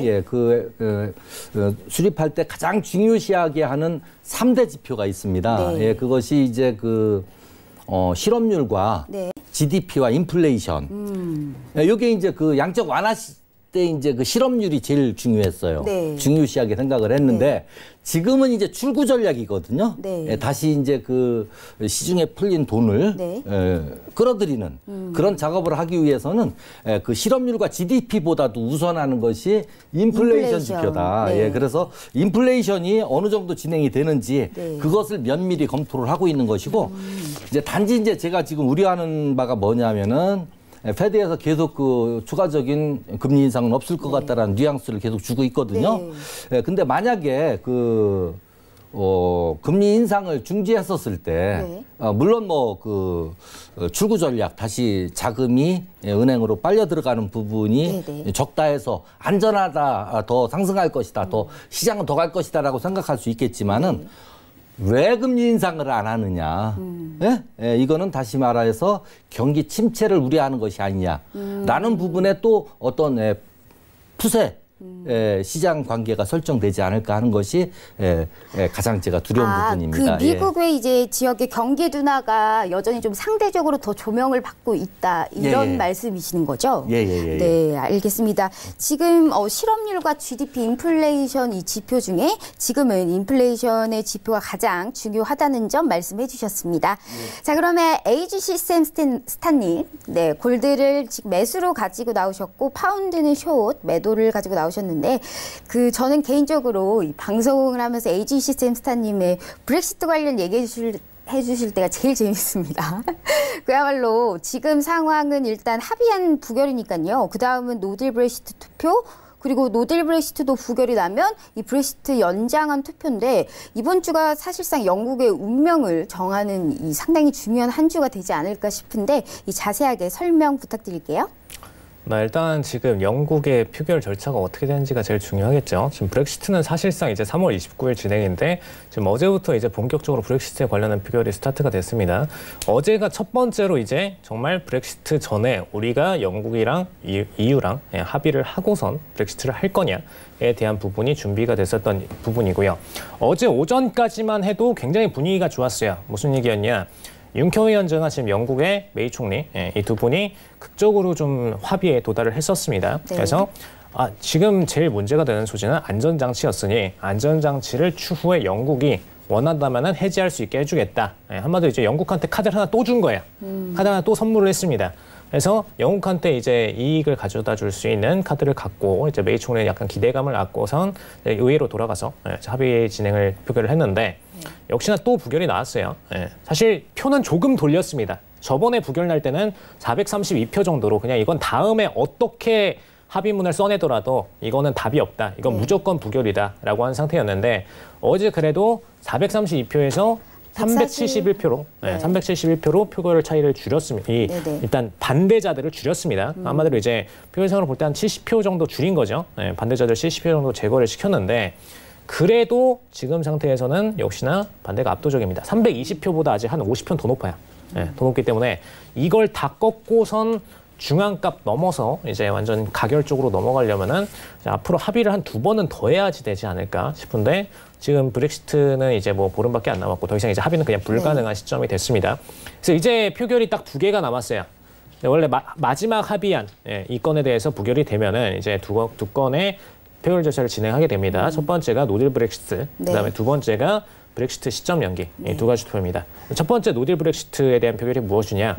수립할 때 가장 중요시하게 하는 3대 지표가 있습니다. 그것이 이제 실업률과 GDP와 인플레이션. 이게 이제 양적 완화 때 이제 그 실업률이 제일 중요했어요. 네. 중요시하게 생각을 했는데 지금은 이제 출구 전략이거든요. 네. 예, 다시 이제 그 시중에 풀린 돈을 네. 끌어들이는 그런 작업을 하기 위해서는 그 실업률과 GDP보다도 우선하는 것이 인플레이션 지표다. 네. 예, 그래서 인플레이션이 어느 정도 진행이 되는지 네. 그것을 면밀히 검토를 하고 있는 것이고 이제 단지 이제 제가 지금 우려하는 바가 뭐냐면은 페드에서 계속 그 추가적인 금리 인상은 없을 것 같다라는 뉘앙스를 계속 주고 있거든요. 네. 근데 만약에 그 금리 인상을 중지했었을 때, 네. 물론 뭐 그 출구 전략 다시 자금이 은행으로 빨려 들어가는 부분이 네, 네. 적다 해서 안전하다, 더 상승할 것이다, 더 시장은 더 갈 것이다라고 생각할 수 있겠지만은 왜 금리 인상을 안 하느냐? 예? 이거는 다시 말해서 경기 침체를 우려하는 것이 아니냐라는 부분에 또 어떤 푸세 시장 관계가 설정되지 않을까 하는 것이 가장 제가 두려운 부분입니다. 그 미국의 이제 지역의 경기 둔화가 여전히 좀 상대적으로 더 조명을 받고 있다 이런 말씀이시는 거죠? 예. 네, 알겠습니다. 지금 실업률과 GDP 인플레이션 이 지표 중에 지금은 인플레이션의 지표가 가장 중요하다는 점 말씀해 주셨습니다. 자, 그러면 AG 시스템 스타님, 네, 골드를 지금 매수로 가지고 나오셨고 파운드는 숏 매도를 가지고 나오셨는데 저는 개인적으로 이 방송을 하면서 AG 시스템 스타님의 브렉시트 관련 얘기해 주실 때가 제일 재밌습니다. 그야말로 지금 상황은 일단 합의한 부결이니까요. 그 다음은 노딜 브렉시트 투표, 그리고 노딜 브렉시트도 부결이 나면 이 브렉시트 연장한 투표인데 이번 주가 사실상 영국의 운명을 정하는 이 상당히 중요한 한 주가 되지 않을까 싶은데 이 자세하게 설명 부탁드릴게요. 일단 지금 영국의 표결 절차가 어떻게 되는지가 제일 중요하겠죠. 지금 브렉시트는 사실상 이제 3월 29일 진행인데 지금 어제부터 이제 본격적으로 브렉시트에 관련한 표결이 스타트가 됐습니다. 어제가 첫 번째로 이제 정말 브렉시트 전에 우리가 영국이랑 EU랑 합의를 하고선 브렉시트를 할 거냐에 대한 부분이 준비가 됐었던 부분이고요. 어제 오전까지만 해도 굉장히 분위기가 좋았어요. 무슨 얘기였냐? 융커 위원장과 지금 영국의 메이 총리 이 두 분이 극적으로 좀 합의에 도달을 했었습니다. 네. 그래서 지금 제일 문제가 되는 소지는 안전장치였으니 안전장치를 추후에 영국이 원한다면 해지할 수 있게 해주겠다. 한마디로 이제 영국한테 카드를 하나 또 준 거예요. 카드 하나 또 선물을 했습니다. 그래서 영국한테 이제 이익을 가져다 줄 수 있는 카드를 갖고 이제 메이 총리는 약간 기대감을 갖고선 의회로 돌아가서 합의 진행을 표결을 했는데 역시나 또 부결이 나왔어요. 사실 표는 조금 돌렸습니다. 저번에 부결 날 때는 432표 정도로 그냥 이건 다음에 어떻게 합의문을 써내더라도 이거는 답이 없다. 이건 무조건 부결이다라고 한 상태였는데 어제 그래도 432표에서 371표로, 371표로 표결 차이를 줄였습니다. 일단 반대자들을 줄였습니다. 한마디로 이제 표결상으로 볼 때 한 70표 정도 줄인 거죠. 반대자들 70표 정도 제거를 시켰는데 그래도 지금 상태에서는 역시나 반대가 압도적입니다. 320표보다 아직 한 50표 더 높아요. 더 높기 때문에 이걸 다 꺾고선 중앙값 넘어서 이제 완전 가결 쪽으로 넘어가려면은 앞으로 합의를 한 2번은 더 해야지 되지 않을까 싶은데 지금 브렉시트는 이제 뭐 보름밖에 안 남았고 더 이상 이제 합의는 그냥 불가능한 시점이 됐습니다. 그래서 이제 표결이 딱 2개가 남았어요. 원래 마지막 합의안 이 건에 대해서 부결이 되면은 이제 두 건의 표결 절차를 진행하게 됩니다. 첫 번째가 노딜 브렉시트, 그다음에 두 번째가 브렉시트 시점 연기 이 두 가지 투표입니다. 첫 번째 노딜 브렉시트에 대한 표결이 무엇이냐?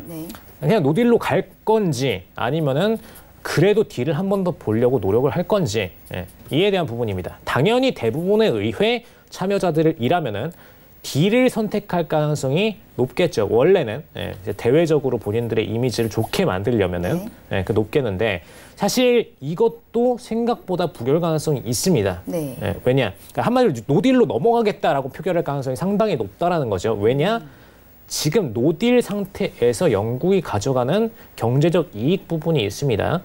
그냥 노딜로 갈 건지 아니면은 그래도 딜을 한 번 더 보려고 노력을 할 건지 이에 대한 부분입니다. 당연히 대부분의 의회 참여자들이라면은 딜을 선택할 가능성이 높겠죠. 원래는 이제 대외적으로 본인들의 이미지를 좋게 만들려면은 그 높겠는데 사실 이것도 생각보다 부결 가능성이 있습니다. 왜냐? 그러니까 한마디로 노딜로 넘어가겠다라고 표결할 가능성이 상당히 높다라는 거죠. 왜냐? 지금 노딜 상태에서 영국이 가져가는 경제적 이익 부분이 있습니다.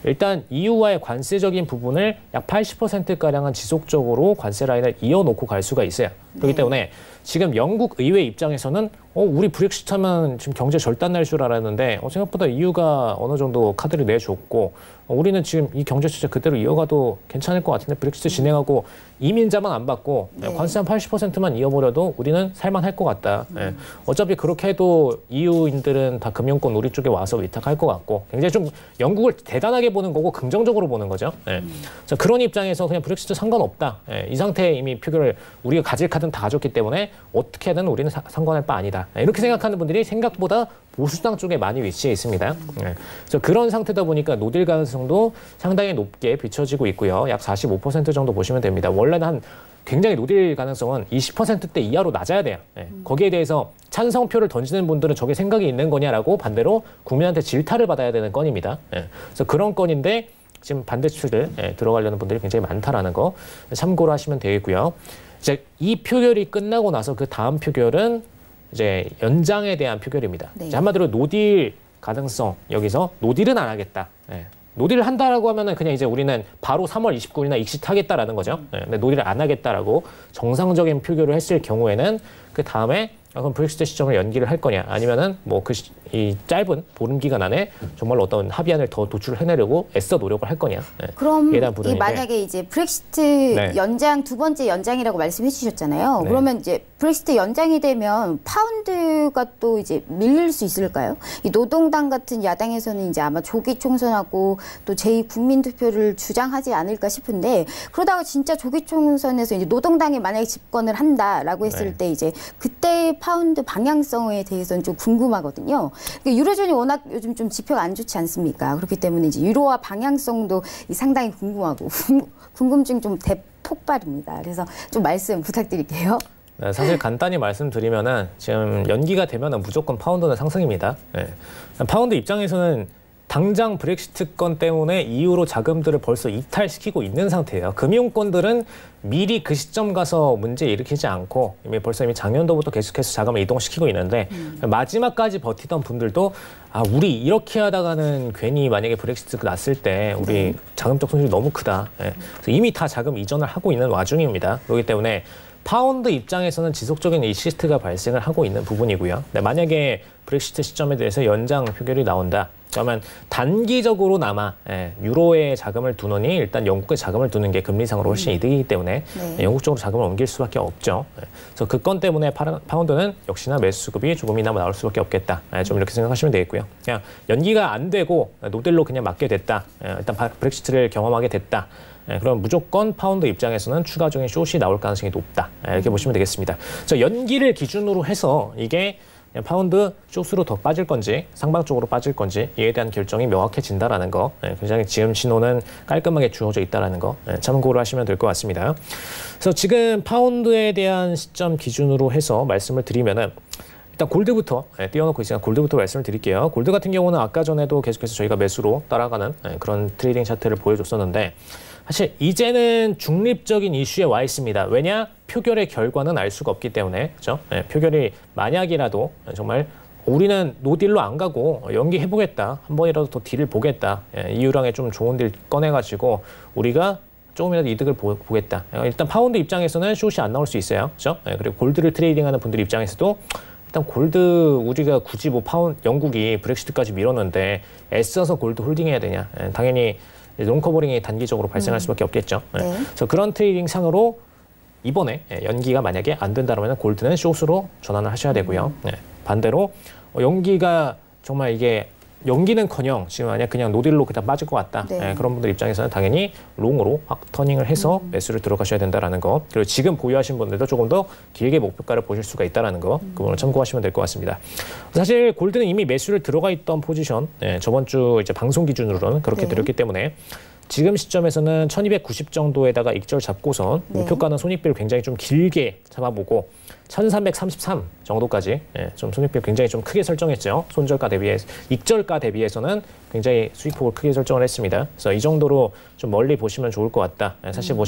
일단 EU와의 관세적인 부분을 약 80%가량은 지속적으로 관세 라인을 이어놓고 갈 수가 있어요. 그렇기 때문에 지금 영국 의회 입장에서는 우리 브렉시트 하면 지금 경제 절단 날 줄 알았는데 생각보다 EU가 어느 정도 카드를 내줬고 우리는 지금 이 경제 추세 그대로 이어가도 괜찮을 것 같은데 브렉시트 진행하고 이민자만 안 받고 관세 한 80%만 이어버려도 우리는 살만할 것 같다. 어차피 그렇게 해도 EU인들은 다 금융권 우리 쪽에 와서 위탁할 것 같고 굉장히 좀 영국을 대단하게 보는 거고 긍정적으로 보는 거죠. 그래서 그런 입장에서 그냥 브렉시트 상관없다. 이 상태에 이미 표결을 우리가 가질 카드는 다 가졌기 때문에 어떻게든 우리는 상관할 바 아니다. 이렇게 생각하는 분들이 생각보다 보수당 쪽에 많이 위치해 있습니다. 그래서 그런 상태다 보니까 노딜 가능성도 상당히 높게 비춰지고 있고요. 약 45% 정도 보시면 됩니다. 원래는 한 굉장히 노딜 가능성은 20%대 이하로 낮아야 돼요. 거기에 대해서 찬성표를 던지는 분들은 저게 생각이 있는 거냐라고 반대로 국민한테 질타를 받아야 되는 건입니다. 그래서 그런 건인데 지금 반대 추를 들어가려는 분들이 굉장히 많다라는 거 참고로 하시면 되겠고요. 이제 이 표결이 끝나고 나서 그 다음 표결은 이제 연장에 대한 표결입니다. 네. 한마디로 노딜 가능성 여기서 노딜은 안 하겠다. 노딜을 한다라고 하면은 그냥 이제 우리는 바로 3월 29일이나 익시하겠다라는 거죠. 근데 노딜을 안 하겠다라고 정상적인 표결을 했을 경우에는 그 다음에 그럼 브렉시트 시점을 연기를 할 거냐 아니면은 뭐 이 짧은 보름 기간 안에 정말 어떤 합의안을 더 도출을 해내려고 애써 노력을 할 거냐. 그럼 대한 부분인데. 만약에 이제 브렉시트 네. 연장 두 번째 연장이라고 말씀해 주셨잖아요. 네. 그러면 이제 브렉시트 연장이 되면 파운드가 또 이제 밀릴 수 있을까요? 이 노동당 같은 야당에서는 이제 아마 조기 총선하고 또 제2 국민투표를 주장하지 않을까 싶은데 그러다가 진짜 조기 총선에서 이제 노동당이 만약에 집권을 한다라고 했을 네. 때 이제 그때 파운드 방향성에 대해서는 좀 궁금하거든요. 그러니까 유로존이 워낙 요즘 좀 지표가 안 좋지 않습니까? 그렇기 때문에 이제 유로화 방향성도 상당히 궁금하고 궁금증 좀 대폭발입니다. 그래서 좀 말씀 부탁드릴게요. 네, 사실 간단히 말씀드리면은 지금 연기가 되면은 무조건 파운드는 상승입니다. 파운드 입장에서는 당장 브렉시트 건 때문에 EU로 자금들을 벌써 이탈시키고 있는 상태예요. 금융권들은 미리 그 시점 가서 문제 일으키지 않고 이미 작년도부터 계속해서 자금을 이동시키고 있는데 마지막까지 버티던 분들도 우리 이렇게 하다가는 괜히 만약에 브렉시트 났을 때 우리 자금적 손실이 너무 크다. 그래서 이미 다 자금 이전을 하고 있는 와중입니다. 그렇기 때문에 파운드 입장에서는 지속적인 이 시스트가 발생을 하고 있는 부분이고요. 만약에 브렉시트 시점에 대해서 연장 표결이 나온다. 그러면 단기적으로나마 유로에 자금을 두느니 일단 영국에 자금을 두는 게 금리상으로 훨씬 이득이기 때문에 영국 쪽으로 자금을 옮길 수밖에 없죠. 그래서 그 건 때문에 파운드는 역시나 매수 수급이 조금이나마 나올 수밖에 없겠다. 좀 이렇게 생각하시면 되겠고요. 그냥 연기가 안 되고 노딜로 그냥 맞게 됐다. 일단 브렉시트를 경험하게 됐다. 그럼 무조건 파운드 입장에서는 추가적인 숏이 나올 가능성이 높다. 이렇게 보시면 되겠습니다. 연기를 기준으로 해서 이게 파운드 숏으로 더 빠질 건지 상방 쪽으로 빠질 건지 이에 대한 결정이 명확해진다라는 거 굉장히 지금 신호는 깔끔하게 주어져 있다라는 거 참고를 하시면 될 것 같습니다. 그래서 지금 파운드에 대한 시점 기준으로 해서 말씀을 드리면은 일단 골드부터 띄워놓고 있으니까 골드부터 말씀을 드릴게요. 골드 같은 경우는 아까 전에도 계속해서 저희가 매수로 따라가는 그런 트레이딩 차트를 보여줬었는데 사실 이제는 중립적인 이슈에 와 있습니다. 왜냐? 표결의 결과는 알 수가 없기 때문에. 그렇죠? 표결이 만약이라도 정말 우리는 노딜로 안 가고 연기해보겠다. 한 번이라도 더 딜을 보겠다. EU랑에 좀 좋은 딜 꺼내가지고 우리가 조금이라도 이득을 보겠다. 일단 파운드 입장에서는 숏이 안 나올 수 있어요. 그렇죠? 그리고 골드를 트레이딩하는 분들 입장에서도 일단 골드 우리가 굳이 영국이 브렉시트까지 밀었는데 애써서 골드 홀딩해야 되냐. 당연히 롱커버링이 단기적으로 발생할 수밖에 없겠죠. 그래서 그런 트레이딩 상으로 이번에 연기가 만약에 안 된다면 골드는 숏으로 전환을 하셔야 되고요. 반대로 연기가 정말 이게 연기는커녕 지금 만약 그냥 노딜로 그냥 빠질 것 같다. 그런 분들 입장에서는 당연히 롱으로 확 터닝을 해서 매수를 들어가셔야 된다는 거. 그리고 지금 보유하신 분들도 조금 더 길게 목표가를 보실 수가 있다는 거. 그 부분을 참고하시면 될 것 같습니다. 사실 골드는 이미 매수를 들어가 있던 포지션. 저번 주 이제 방송 기준으로는 그렇게 드렸기 때문에 지금 시점에서는 1290 정도에다가 익절 잡고선 목표가는 손익비를 굉장히 좀 길게 잡아보고 1333 정도까지 좀 손익비를 굉장히 좀 크게 설정했죠. 손절가 대비해서 익절가 대비해서는 굉장히 수익폭을 크게 설정을 했습니다. 그래서 이 정도로 좀 멀리 보시면 좋을 것 같다. 사실 뭐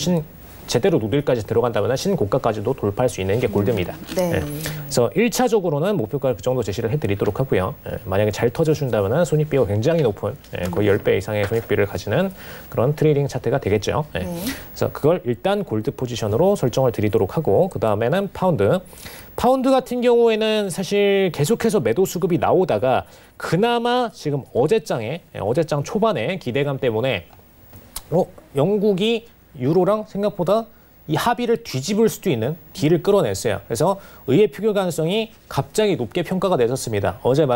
제대로 노딜까지 들어간다면 신고가까지도 돌파할 수 있는 게 골드입니다. 네. 예. 그래서 1차적으로는 목표가를 그 정도 제시를 해드리도록 하고요. 예. 만약에 잘 터져준다면 손익비가 굉장히 높은 거의 10배 이상의 손익비를 가지는 그런 트레이딩 차트가 되겠죠. 예. 네. 그래서 그걸 일단 골드 포지션으로 설정을 드리도록 하고 그 다음에는 파운드. 파운드 같은 경우에는 사실 계속해서 매도 수급이 나오다가 그나마 지금 어제장 초반에 기대감 때문에 영국이 유로랑 생각보다 이 합의를 뒤집을 수도 있는 딜을 끌어냈어요. 그래서 의회 표결 가능성이 갑자기 높게 평가가 되었습니다. 어제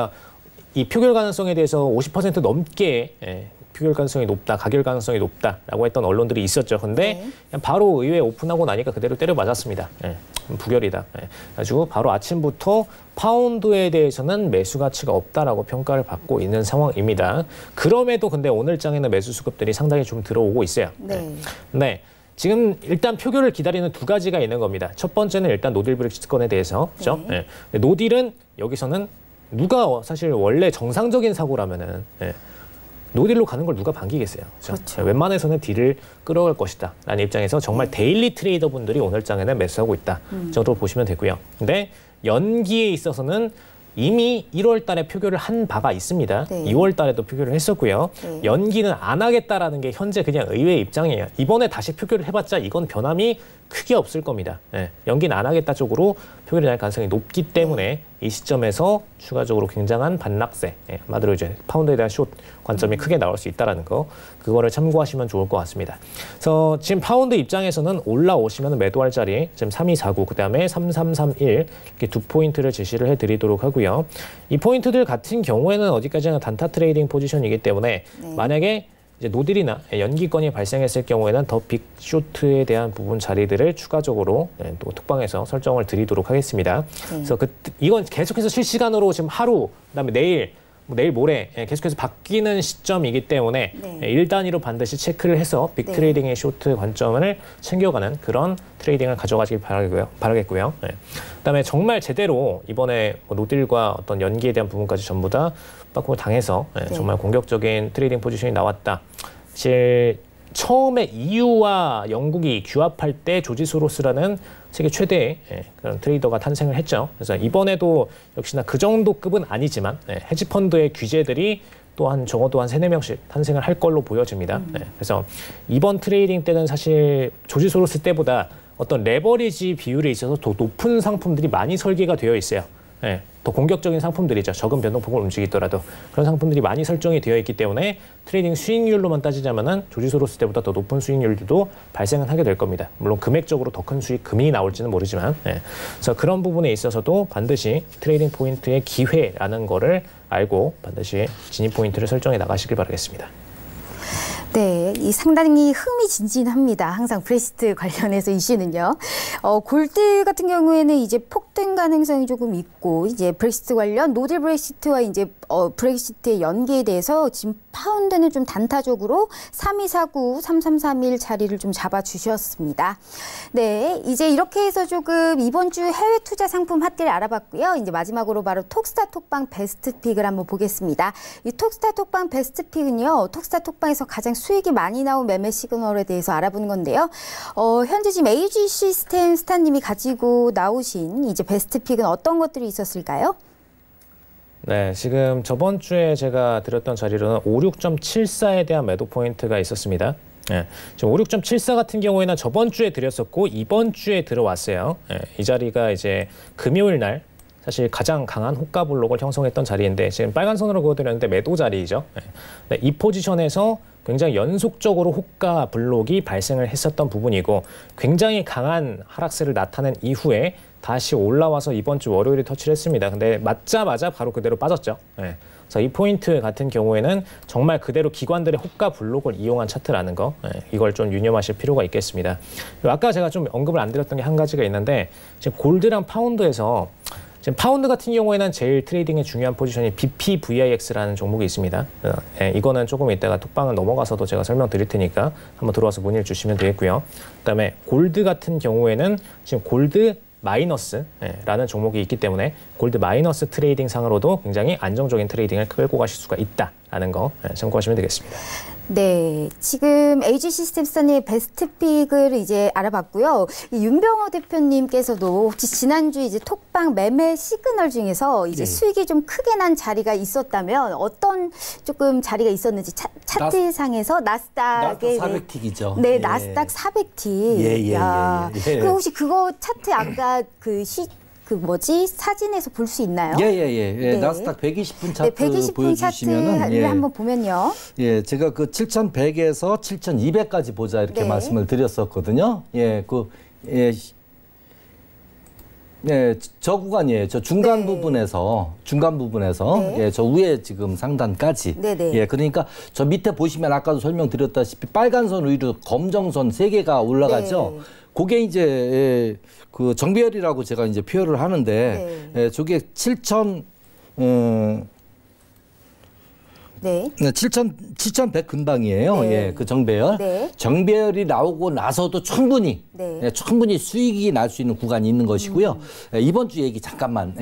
이 표결 가능성에 대해서 50% 넘게 표결 가능성이 높다, 가결 가능성이 높다라고 했던 언론들이 있었죠. 근데 그냥 바로 의회 오픈하고 나니까 그대로 때려 맞았습니다. 부결이다. 그래가지고 바로 아침부터 파운드에 대해서는 매수 가치가 없다라고 평가를 받고 있는 상황입니다. 그럼에도 근데 오늘 장에는 매수 수급들이 상당히 좀 들어오고 있어요. 네. 지금 일단 표결을 기다리는 두 가지가 있는 겁니다. 첫 번째는 일단 노딜 브렉시트 건에 대해서, 그렇죠? 네. 노딜은 여기서는 누가 사실 원래 정상적인 사고라면은 노딜로 가는 걸 누가 반기겠어요. 그렇죠? 웬만해서는 딜을 끌어갈 것이다 라는 입장에서 정말 데일리 트레이더 분들이 오늘 장에는 매수하고 있다 정도로 보시면 되고요. 근데 연기에 있어서는 이미 1월 달에 표결을 한 바가 있습니다. 2월 달에도 표결을 했었고요. 연기는 안 하겠다라는 게 현재 그냥 의회의 입장이에요. 이번에 다시 표결을 해봤자 이건 변함이 크게 없을 겁니다. 연기는 안 하겠다 쪽으로 표결이 날 가능성이 높기 때문에 이 시점에서 추가적으로 굉장한 반락세, 아마도 이제 파운드에 대한 숏 관점이 크게 나올 수 있다는 거, 그거를 참고하시면 좋을 것 같습니다. 그래서 지금 파운드 입장에서는 올라오시면 매도할 자리, 지금 3249, 그 다음에 3331 이렇게 두 포인트를 제시를 해드리도록 하고요. 이 포인트들 같은 경우에는 어디까지나 단타 트레이딩 포지션이기 때문에 만약에 이제 노딜이나 연기권이 발생했을 경우에는 더 빅 쇼트에 대한 부분 자리들을 추가적으로 또 특방에서 설정을 드리도록 하겠습니다. 그래서 이건 계속해서 실시간으로 지금 하루, 그다음에 내일 모레 계속해서 바뀌는 시점이기 때문에 일 단위로 반드시 체크를 해서 빅 트레이딩의 쇼트 관점을 챙겨가는 그런 트레이딩을 가져가시길 바라겠고요. 그다음에 정말 제대로 이번에 노딜과 어떤 연기에 대한 부분까지 전부 다 빠꾸를 당해서 정말 공격적인 트레이딩 포지션이 나왔다. 사실 처음에 EU와 영국이 규합할 때 조지 소로스라는 세계 최대의 그런 트레이더가 탄생을 했죠. 그래서 이번에도 역시나 그 정도 급은 아니지만 헤지펀드의 규제들이 또한 적어도 한 3-4명씩 탄생을 할 걸로 보여집니다. 그래서 이번 트레이딩 때는 사실 조지 소로스 때보다 어떤 레버리지 비율에 있어서 더 높은 상품들이 많이 설계가 되어 있어요. 더 공격적인 상품들이죠. 적은 변동폭을 움직이더라도 그런 상품들이 많이 설정이 되어 있기 때문에 트레이딩 수익률로만 따지자면은 조지 소로스 때보다 더 높은 수익률도 발생은 하게 될 겁니다. 물론 금액적으로 더 큰 수익금이 나올지는 모르지만 그래서 그런 부분에 있어서도 반드시 트레이딩 포인트의 기회라는 거를 알고 반드시 진입 포인트를 설정해 나가시길 바라겠습니다. 네, 이 상당히 흥미진진합니다. 항상 브렉시트 관련해서 이슈는요. 골드 같은 경우에는 이제 폭등 가능성이 조금 있고, 이제 브렉시트 관련 노딜 브렉시트와 이제 브렉시트의 연계에 대해서 지금 파운드는 좀 단타적으로 3249, 3331 자리를 좀 잡아주셨습니다. 네, 이제 이렇게 해서 조금 이번 주 해외 투자 상품 핫딜 알아봤고요. 이제 마지막으로 바로 톡스타 톡방 베스트 픽을 한번 보겠습니다. 이 톡스타 톡방 베스트 픽은요, 톡스타 톡방에서 가장 수익이 많이 나온 매매 시그널에 대해서 알아보는 건데요. 현재 지금 AG 시스템 스타님이 가지고 나오신 이제 베스트 픽은 어떤 것들이 있었을까요? 네, 지금 저번 주에 제가 드렸던 자리로는 56.74에 대한 매도 포인트가 있었습니다. 지금 56.74 같은 경우에는 저번 주에 드렸었고 이번 주에 들어왔어요. 이 자리가 이제 금요일 날 사실 가장 강한 호가 블록을 형성했던 자리인데 지금 빨간 선으로 그어드렸는데 매도 자리이죠. 이 포지션에서 굉장히 연속적으로 호가 블록이 발생을 했었던 부분이고 굉장히 강한 하락세를 나타낸 이후에 다시 올라와서 이번 주 월요일에 터치를 했습니다. 근데 맞자마자 바로 그대로 빠졌죠. 그래서 이 포인트 같은 경우에는 정말 그대로 기관들의 호가 블록을 이용한 차트라는 거, 이걸 좀 유념하실 필요가 있겠습니다. 아까 제가 좀 언급을 안 드렸던 게 한 가지가 있는데 지금 골드랑 파운드에서 지금 파운드 같은 경우에는 제일 트레이딩의 중요한 포지션이 BPVIX라는 종목이 있습니다. 이거는 조금 이따가 톡방을 넘어가서도 제가 설명드릴 테니까 한번 들어와서 문의를 주시면 되겠고요. 그다음에 골드 같은 경우에는 지금 골드 마이너스라는 종목이 있기 때문에 골드 마이너스 트레이딩 상으로도 굉장히 안정적인 트레이딩을 끌고 가실 수가 있다라는 거 참고하시면 되겠습니다. 네, 지금 HG시스템스의 베스트픽을 이제 알아봤고요. 이 윤병호 대표님께서도 혹시 지난주 이제 톡방 매매 시그널 중에서 이제 수익이 좀 크게 난 자리가 있었다면 어떤 조금 자리가 있었는지 차트상에서 나스닥의 400틱이죠. 네, 나스닥 400틱. 예. 그 혹시 그거 차트 아까 사진에서 볼 수 있나요? 예. 네. 나스닥 120분 차트 120분 보여주시면은 차트를 한번 보면요. 예, 제가 그 7,100에서 7,200까지 보자 이렇게 네. 말씀을 드렸었거든요. 저 구간이에요. 저 중간 부분에서 네. 저 위에 지금 상단까지. 네네. 예, 그러니까 저 밑에 보시면 아까도 설명드렸다시피 빨간 선 위로 검정선 3개가 올라가죠. 네. 그게 이제 그 정배열이라고 제가 이제 표현을 하는데 저게 7,100 근방이에요. 네. 예, 그 정배열. 네. 정배열이 나오고 나서도 충분히 수익이 날 수 있는 구간이 있는 것이고요. 이번 주 얘기 잠깐만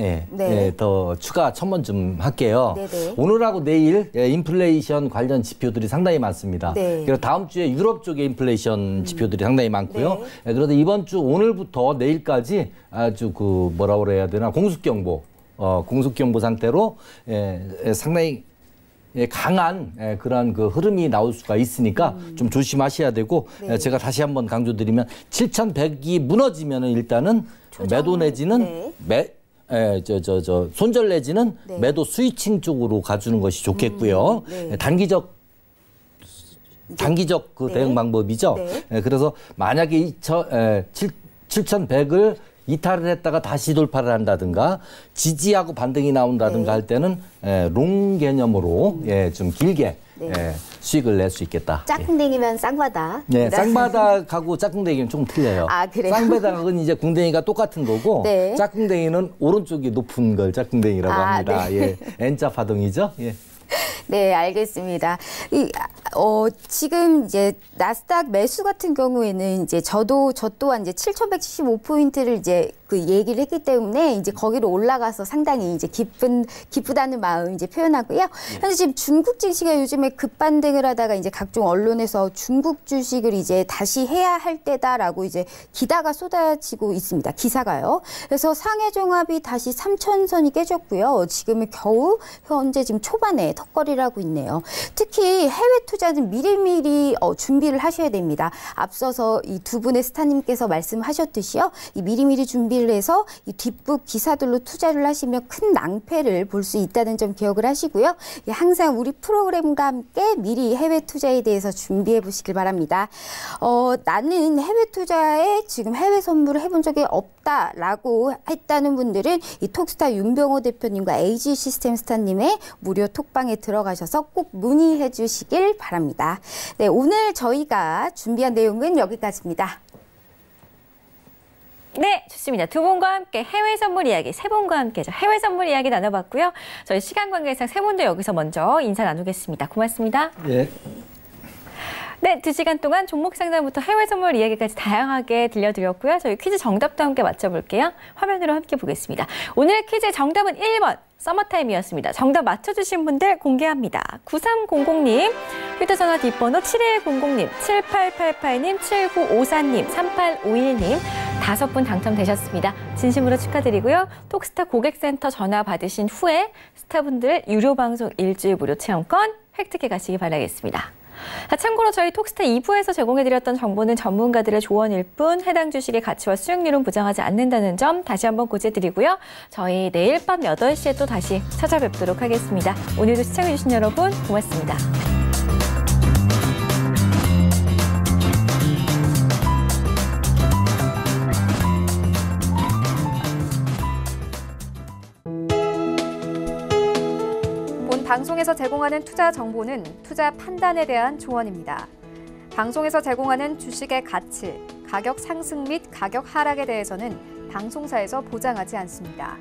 더 추가 첨언 좀 할게요. 네네. 오늘하고 내일 인플레이션 관련 지표들이 상당히 많습니다. 네. 그리고 다음 주에 유럽 쪽의 인플레이션 지표들이 상당히 많고요. 그런데 이번 주 오늘부터 내일까지 아주 그 뭐라고 그래야 되나 공습경보 상태로 상당히 강한 그런 그 흐름이 나올 수가 있으니까 좀 조심하셔야 되고 제가 다시 한번 강조드리면 7,100이 무너지면은 일단은 매도 내지는 손절 내지는 매도 스위칭 쪽으로 가주는 것이 좋겠고요. 단기적 그 대응 방법이죠. 그래서 만약에 7,100을 이탈을 했다가 다시 돌파를 한다든가 지지하고 반등이 나온다든가 할 때는 롱 개념으로 좀 길게 수익을 낼 수 있겠다. 짝꿍댕이면 쌍바닥. 네, 쌍바닥하고 짝꿍댕이는 좀 틀려요. 아, 그래요? 쌍바닥은 이제 궁뎅이가 똑같은 거고 네. 짝꿍댕이는 오른쪽이 높은 걸 짝꿍댕이라고 합니다. 네. N자 파동이죠. 예. 네, 알겠습니다. 지금 이제 나스닥 매수 같은 경우에는 이제 저 또한 이제 7,175포인트를 이제 그 얘기를 했기 때문에 이제 거기로 올라가서 상당히 이제 기쁘다는 마음 이제 표현하고요. 현재 지금 중국 증시가 요즘에 급반등을 하다가 이제 각종 언론에서 중국 주식을 이제 다시 해야 할 때다라고 이제 기다가 쏟아지고 있습니다. 기사가요. 그래서 상해 종합이 다시 3,000선이 깨졌고요. 지금은 겨우 현재 지금 초반에 턱걸이를 하고 있네요. 특히 해외 투자는 미리미리 준비를 하셔야 됩니다. 앞서서 이 두 분의 스타님께서 말씀하셨듯이요. 이 미리미리 준비를 해서 이 뒷북 기사들로 투자를 하시면 큰 낭패를 볼 수 있다는 점 기억을 하시고요. 항상 우리 프로그램과 함께 미리 해외 투자에 대해서 준비해 보시길 바랍니다. 나는 해외 투자에 지금 해외 선물을 해본 적이 없다라고 했다는 분들은 이 톡스타 윤병호 대표님과 HG시스템스타님의 무료 톡방에 들어가셔서 꼭 문의해 주시길 바랍니다. 네, 오늘 저희가 준비한 내용은 여기까지입니다. 네, 좋습니다. 두 분과 함께 해외 선물 이야기, 세 분과 함께 해외 선물 이야기 나눠봤고요. 저희 시간 관계상 세 분도 여기서 먼저 인사 나누겠습니다. 고맙습니다. 예. 네, 2시간 동안 종목 상담부터 해외 선물 이야기까지 다양하게 들려드렸고요. 저희 퀴즈 정답도 함께 맞춰볼게요. 화면으로 함께 보겠습니다. 오늘 퀴즈 정답은 1번. 서머타임이었습니다. 정답 맞춰주신 분들 공개합니다. 9300님, 휴대전화 뒷번호 7100님, 7888님, 7954님, 3851님 5분 당첨되셨습니다. 진심으로 축하드리고요. 톡스타 고객센터 전화 받으신 후에 스타분들 유료 방송 일주일 무료 체험권 획득해 가시기 바라겠습니다. 참고로 저희 톡스타 2부에서 제공해드렸던 정보는 전문가들의 조언일 뿐 해당 주식의 가치와 수익률은 보장하지 않는다는 점 다시 한번 고지해드리고요. 저희 내일 밤 8시에 또 다시 찾아뵙도록 하겠습니다. 오늘도 시청해주신 여러분 고맙습니다. 방송에서 제공하는 투자 정보는 투자 판단에 대한 조언입니다. 방송에서 제공하는 주식의 가치, 가격 상승 및 가격 하락에 대해서는 방송사에서 보장하지 않습니다.